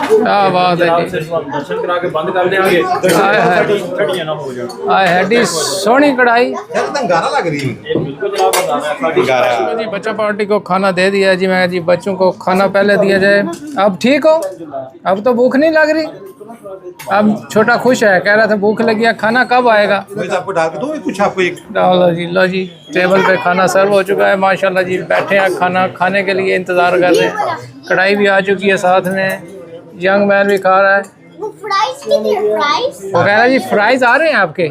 Speaker 1: क्या बात है जी।
Speaker 7: सिर्फ हम दर्शन करा के बंद कर देंगे, छड़ियां ना हो जाए।
Speaker 1: आए हैडी सोहनी कढ़ाई।
Speaker 5: एकदम गाना लग रही है।
Speaker 7: बिल्कुल जनाब, बताना है साड़ी
Speaker 5: गाना
Speaker 1: जी बच्चा पार्टी को खाना दे दिया जी। मैं जी बच्चों को खाना पहले दिया जाए। अब ठीक हो? अब तो भूख नहीं लग रही? अब छोटा खुश है, कह रहा था भूख लगी है, खाना कब आएगा?
Speaker 5: मैं आपको डाल के दूं कुछ आपको एक
Speaker 1: लो जी, लो जी, टेबल पे खाना सर्व हो चुका है माशाल्लाह जी। बैठे हैं, खाना खाने के लिए इंतज़ार कर रहे हैं। कढ़ाई भी आ चुकी है साथ में, यंग मैन भी खा रहा है।
Speaker 6: वो फ्राइज कितने फ्राइज?
Speaker 1: वो कह रहा है जी फ्राइज आ रहे हैं आपके,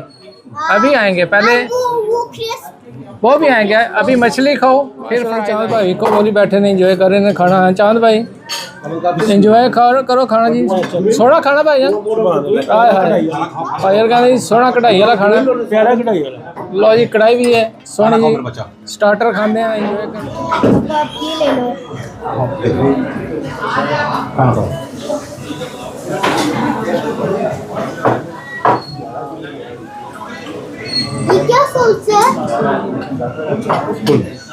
Speaker 1: अभी आएंगे, पहले
Speaker 6: वो क्रिस्प।
Speaker 1: वो भी आएंगे, अभी मछली खाओ फिर। चांद भाई को बोली बैठे ने एंजॉय कर रहे हैं खाना। चांद भाई एंजॉय करो खाना जी, सोना खाना भाई। हाय हाय भाई यार, कहते जी सोना कढ़ाई वाला खाना।
Speaker 7: प्यारा कढ़ाई वाला।
Speaker 1: लो जी, कढ़ाई भी है सोनी जी, स्टार्टर खाते हैं, एंजॉय करते हैं।
Speaker 6: आप ये ले लो। ये क्या सॉस है?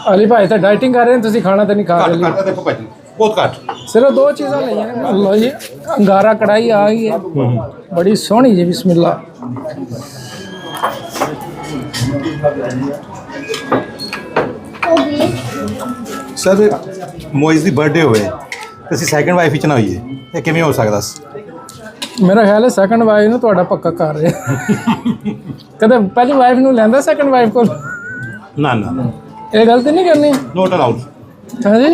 Speaker 1: अली भाई तो डाइटिंग कर रहे हैं, ਤੁਸੀਂ ਖਾਣਾ ਤਾਂ ਨਹੀਂ ਖਾ ਰਹੇ।
Speaker 5: काट देखो भाई, बहुत काट।
Speaker 1: सिर्फ दो चीज़ें लईਆਂ ਨੇ। लो जी, अंगारा कढ़ाई आ गई है, बड़ी सोहनी जी, बिस्मिल्लाह।
Speaker 5: सर मोइस ਦੀ ਬਰਥਡੇ ਹੋਵੇ ਤੇ ਅਸੀਂ ਸੈਕੰਡ ਵਾਈਫ ਵਿੱਚ ਨਾ ਹੋਈਏ, ਇਹ ਕਿਵੇਂ ਹੋ ਸਕਦਾ?
Speaker 1: ਮੇਰਾ ਖਿਆਲ ਹੈ ਸੈਕੰਡ ਵਾਈਫ ਨੂੰ ਤੁਹਾਡਾ ਪੱਕਾ ਕਰ ਰਿਹਾ। ਕਦੇ ਪਹਿਲੀ ਵਾਈਫ ਨੂੰ ਲੈਂਦਾ ਸੈਕੰਡ ਵਾਈਫ ਕੋਲ?
Speaker 5: ਨਾ ਨਾ,
Speaker 1: ਇਹ ਗਲਤੀ ਨਹੀਂ ਕਰਨੀ।
Speaker 5: Not allowed.
Speaker 1: ਹਾਂਜੀ,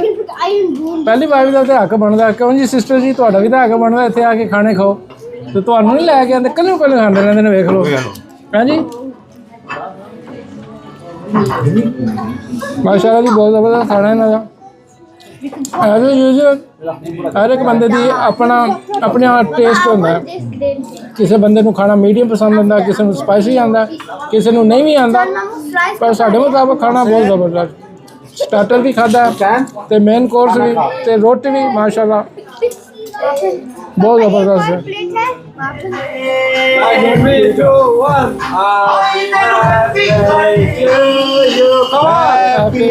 Speaker 1: ਪਹਿਲੀ ਵਾਈਫ ਦਾ ਤਾਂ ਹੱਕ ਬਣਦਾ। ਕਿਉਂ ਜੀ ਸਿਸਟਰ ਜੀ, ਤੁਹਾਡਾ ਵੀ ਤਾਂ ਹੱਕ ਬਣਦਾ ਇੱਥੇ ਆ ਕੇ ਖਾਣੇ ਖਾਓ, ਤੇ ਤੁਹਾਨੂੰ ਨਹੀਂ ਲੈ ਕੇ ਆਉਂਦੇ, ਕੱਲੇ ਕੱਲੇ ਖਾਂਦੇ ਰਹਿੰਦੇ ਨੇ, ਵੇਖ ਲਓ। ਹਾਂਜੀ, ਮਾਸ਼ਾਅੱਲਾ ਜੀ, ਬਹੁਤ ਜ਼ਬਰਦਸਤ ਖਾਣਾ ਇਹਨਾਂ ਦਾ। ਐਜ਼ ਯੂਜੂਅਲ ਹਰ ਇੱਕ ਬੰਦੇ ਦੀ ਆਪਣਾ ਟੇਸਟ ਹੁੰਦਾ। ਕਿਸੇ ਬੰਦੇ ਨੂੰ ਖਾਣਾ ਮੀਡੀਅਮ ਪਸੰਦ ਆਉਂਦਾ, ਕਿਸੇ ਨੂੰ ਸਪਾਈਸੀ ਆਉਂਦਾ, ਕਿਸੇ ਨੂੰ ਨਹੀਂ ਵੀ ਆਉਂਦਾ, ਪਰ ਸਾਡੇ ਮੁਤਾਬਕ ਖਾਣਾ ਬਹੁਤ ਜ਼ਬਰਦਸਤ। ਸਟਾਰਟਰ ਵੀ ਖਾਦਾ ਤੇ ਮੇਨ ਕੋਰਸ ਵੀ ਤੇ ਰੋਟੀ ਵੀ ਮਾਸ਼ਾਅੱਲਾ ਬਹੁਤ ਜ਼ਬਰਦਸਤ ਹੈ।
Speaker 6: प्लेट है वहाँ पे।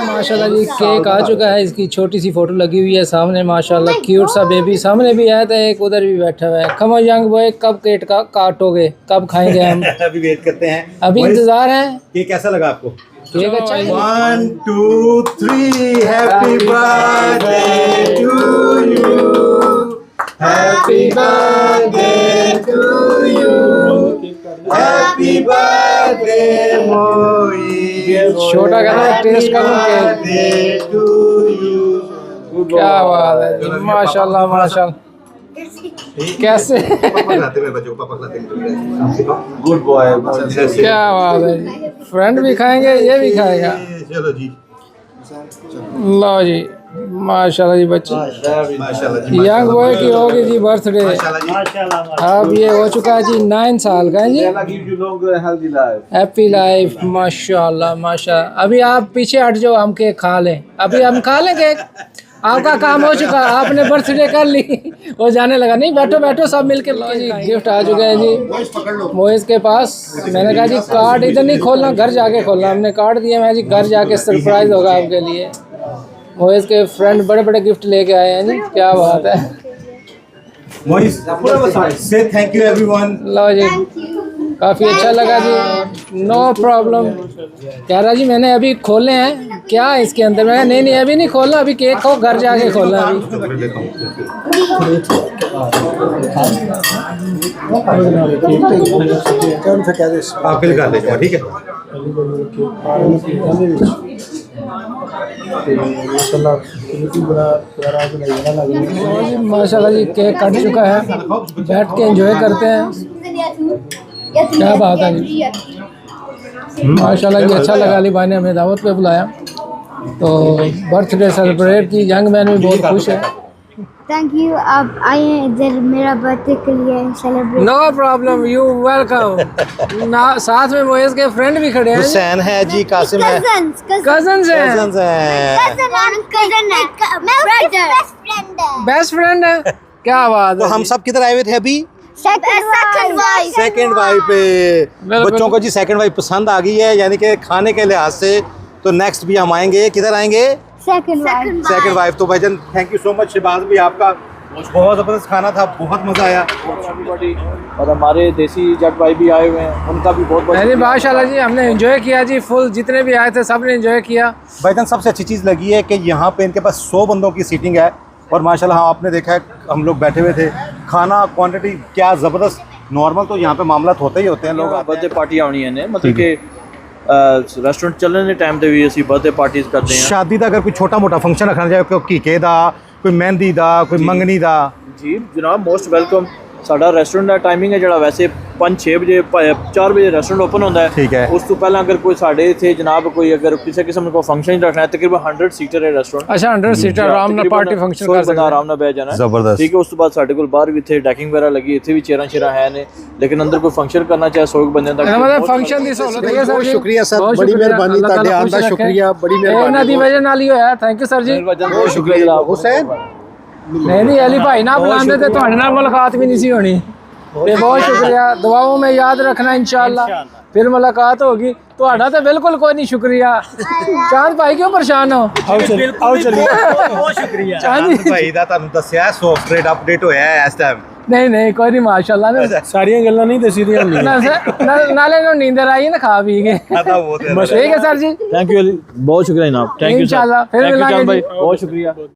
Speaker 1: माशाल्लाह जी केक आ चुका है, इसकी छोटी सी फोटो लगी हुई है सामने माशाल्लाह, क्यूट सा बेबी सामने भी आया था, एक उधर भी बैठा हुआ है। खमो यंग बॉय कब केक का काटोगे, कब खाएंगे हम?
Speaker 5: अभी वेट करते हैं।
Speaker 1: अभी इंतजार है।
Speaker 5: ये कैसा लगा आपको?
Speaker 1: केक अच्छा है।
Speaker 5: 1 2 3 happy birthday to you, happy birthday to you, happy birthday मोई,
Speaker 1: छोटा कहना टेस्ट करूं केक।
Speaker 5: To you.
Speaker 1: क्या बात है जी, माशाल्लाह माशाल्लाह। कैसे
Speaker 5: पापा खिलाते हैं बच्चों को, पापा खिलाते हैं। Good boy.
Speaker 1: क्या बात है जी, फ्रेंड भी खाएंगे ये भी खाएगा।
Speaker 5: चलो जी,
Speaker 1: लो जी माशाल्लाह जी बच्चे
Speaker 5: माशाल्लाह जी,
Speaker 1: यंग बॉय की होगी जी बर्थडे।
Speaker 5: माशाल्लाह जी।
Speaker 1: अब ये हो चुका है जी 9 साल का है जी। हैप्पी लाइफ माशाल्लाह माशाल्लाह। अभी आप पीछे हट जाओ, हम केक खा लें, अभी हम खा लें केक। आपका काम हो चुका, आपने बर्थडे कर ली, वो जाने लगा। नहीं बैठो बैठो सब मिलके लो जी। गिफ्ट आ चुका है जी मोइज के पास। मैंने कहा जी कार्ड इधर नहीं खोलना, घर जाके खोलना। हमने कार्ड दिया, मैं जी घर जाके सरप्राइज होगा आपके लिए। मोइज के फ्रेंड बड़े बड़े गिफ्ट लेके आए हैं जी, क्या बात है।
Speaker 5: मोइज से थैंक यू एवरीवन।
Speaker 1: लो जी काफ़ी अच्छा लगा जी, नो प्रॉब्लम। कह रहा जी मैंने अभी खोले हैं क्या इसके अंदर? मैं नहीं नहीं अभी नहीं खोलना, अभी केक खाओ, घर जाके खोलना अभी।
Speaker 5: आप बिल कर दीजिए, ठीक है।
Speaker 1: माशाल्लाह जी केक कट चुका है, बैठ के एंजॉय करते हैं। क्या बात है जी, माशाल्लाह जी अच्छा लगा। अली भाई ने हमें दावत पे बुलाया तो बर्थडे सेलिब्रेट की। यंग मैन भी बहुत खुश है।
Speaker 6: थैंक यू, आप आए हैं इधर मेरा बर्थडे के लिए celebrate.
Speaker 1: No problem, you welcome. साथ में मोइज के फ्रेंड भी खड़े हैं।
Speaker 5: हुसैन है जी, कासिम है,
Speaker 6: कजन्स
Speaker 5: कजन्स हैं।
Speaker 6: कजन है,
Speaker 1: बेस्ट फ्रेंड है, क्या बात
Speaker 5: तो
Speaker 1: है।
Speaker 5: हम सब किधर आए हुए थे अभी?
Speaker 6: सेकंड वाइफ
Speaker 5: सेकंड वाइफ पे। बच्चों को जी सेकंड वाइफ पसंद आ गई है, यानी कि खाने के लिहाज से। तो नेक्स्ट भी हम आएंगे, किधर आएंगे?
Speaker 6: Second
Speaker 5: second wife. तो भाईजान thank you so much Shahbaz भी, आपका बहुत ज़बरदस्त खाना था, बहुत मज़ा आया।
Speaker 7: और हमारे देसी जट भाई भी आए हुए हैं, उनका भी बहुत
Speaker 1: नहीं माशाल्लाह जी हमने एंजॉय किया जी फुल, जितने भी आए थे सब ने एंजॉय किया।
Speaker 5: भाईजान सबसे अच्छी चीज़ लगी है कि यहाँ पे इनके पास 100 बंदों की सीटिंग है। और माशाल्लाह हाँ आपने देखा है, हम लोग बैठे हुए थे, खाना क्वांटिटी क्या ज़बरदस्त। नॉर्मल तो यहाँ पे मामला होते ही होते हैं, लोग
Speaker 7: बर्थडे पार्टी आनी है मतलब कि रेस्टोरेंट चलने के टाइम ਤੇ ਵੀ ਅਸੀਂ बर्थडे पार्टीज करते हैं।
Speaker 5: शादी का अगर कोई छोटा मोटा फंक्शन रखना चाहे, कोई कीके दा, कोई मेहंदी दा, कोई मंगनी दा।
Speaker 7: जी जनाब मोस्ट वेलकम। साडा रेस्टोरेंट का टाइमिंग है जड़ा वैसे 5-6 बजे 4 बजे रेस्टोरेंट ओपन होता है।
Speaker 5: ठीक है।
Speaker 7: उस तो पहले अगर कोई साढ़े थे जनाब कोई अगर किसी किस्म को फंक्शन रखना है, तकरीबन 100 सीटर है रेस्टोरेंट।
Speaker 1: अच्छा 100 सीटर आराम ਨਾਲ पार्टी फंक्शन कर सकते
Speaker 7: आराम ਨਾਲ ਬਹਿ ਜਾਣਾ।
Speaker 5: ਜ਼ਬਰਦਸਤ।
Speaker 7: ठीक है। उस तो बाद साढ़े को बाहर भी थे डेकिंग वगैरह लगी, इतने भी चेयरां शेयरां है ने, लेकिन अंदर कोई फंक्शन करना चाहे 100 बंदे तक
Speaker 1: मतलब फंक्शन ਦੀ ਸਹੂਲਤ ਹੈ ਸਰ ਜੀ।
Speaker 5: शुक्रिया सर, बड़ी मेहरबानी, ਤੁਹਾਡੇ ਆਉਣ ਦਾ ਸ਼ੁਕਰੀਆ, ਬੜੀ
Speaker 1: ਇਹਨਾਂ
Speaker 5: मेहरबानी।
Speaker 1: ਦੀ ਵਜ੍ਹਾ ਨਾਲ ਹੀ ਹੋਇਆ। ਥੈਂक ਯੂ ਸਰ ਜੀ।
Speaker 7: बहुत शुक्रिया जनाब।
Speaker 5: हुसैन
Speaker 1: नहीं नहीं अली भाई ना बुलाते थे ਤੁਹਾਡੇ ਨਾਲ ਮੁਲਾਕਾਤ भी नहीं सी होनी। ਤੇ बहुत शुक्रिया, दुआओं में याद रखना इंशाल्लाह, फिर मुलाकात होगी। ਤੁਹਾਡਾ ਤਾਂ ਬਿਲਕੁਲ ਕੋਈ ਨਹੀਂ ਸ਼ੁਕਰੀਆ। ਚਾਂਦ ਭਾਈ ਕਿਉਂ ਪਰੇਸ਼ਾਨ ਹੋ?
Speaker 4: आओ चलिए बहुत शुक्रिया।
Speaker 1: ਚਾਂਦ
Speaker 5: ਭਾਈ ਦਾ ਤੁਹਾਨੂੰ ਦੱਸਿਆ ਸੌਫਟਵੇਅਰ ਅਪਡੇਟ ਹੋਇਆ ਹੈ ਇਸ ਟਾਈਮ।
Speaker 1: ਨਹੀਂ ਨਹੀਂ ਕੋਈ ਨਹੀਂ ਮਾਸ਼ਾਅੱਲਾ ਨੇ
Speaker 4: सारियां गल्लां नहीं दसी दी हमने।
Speaker 1: ਨਾਲੇ ਨੂੰ ਨੀਂਦਰ ਆਈ ਨਾ ਖਾ ਪੀ ਕੇ।
Speaker 5: ਆਦਾ ਬਹੁਤ
Speaker 1: ठीक है sir ji,
Speaker 7: thank you Ali, बहुत शुक्रिया जनाब। थैंक यू
Speaker 1: इंशाल्लाह फिर
Speaker 7: थैंक यू
Speaker 1: मिलांगे
Speaker 7: चांद भाई,
Speaker 1: जी।
Speaker 7: बहुत शुक्रिया।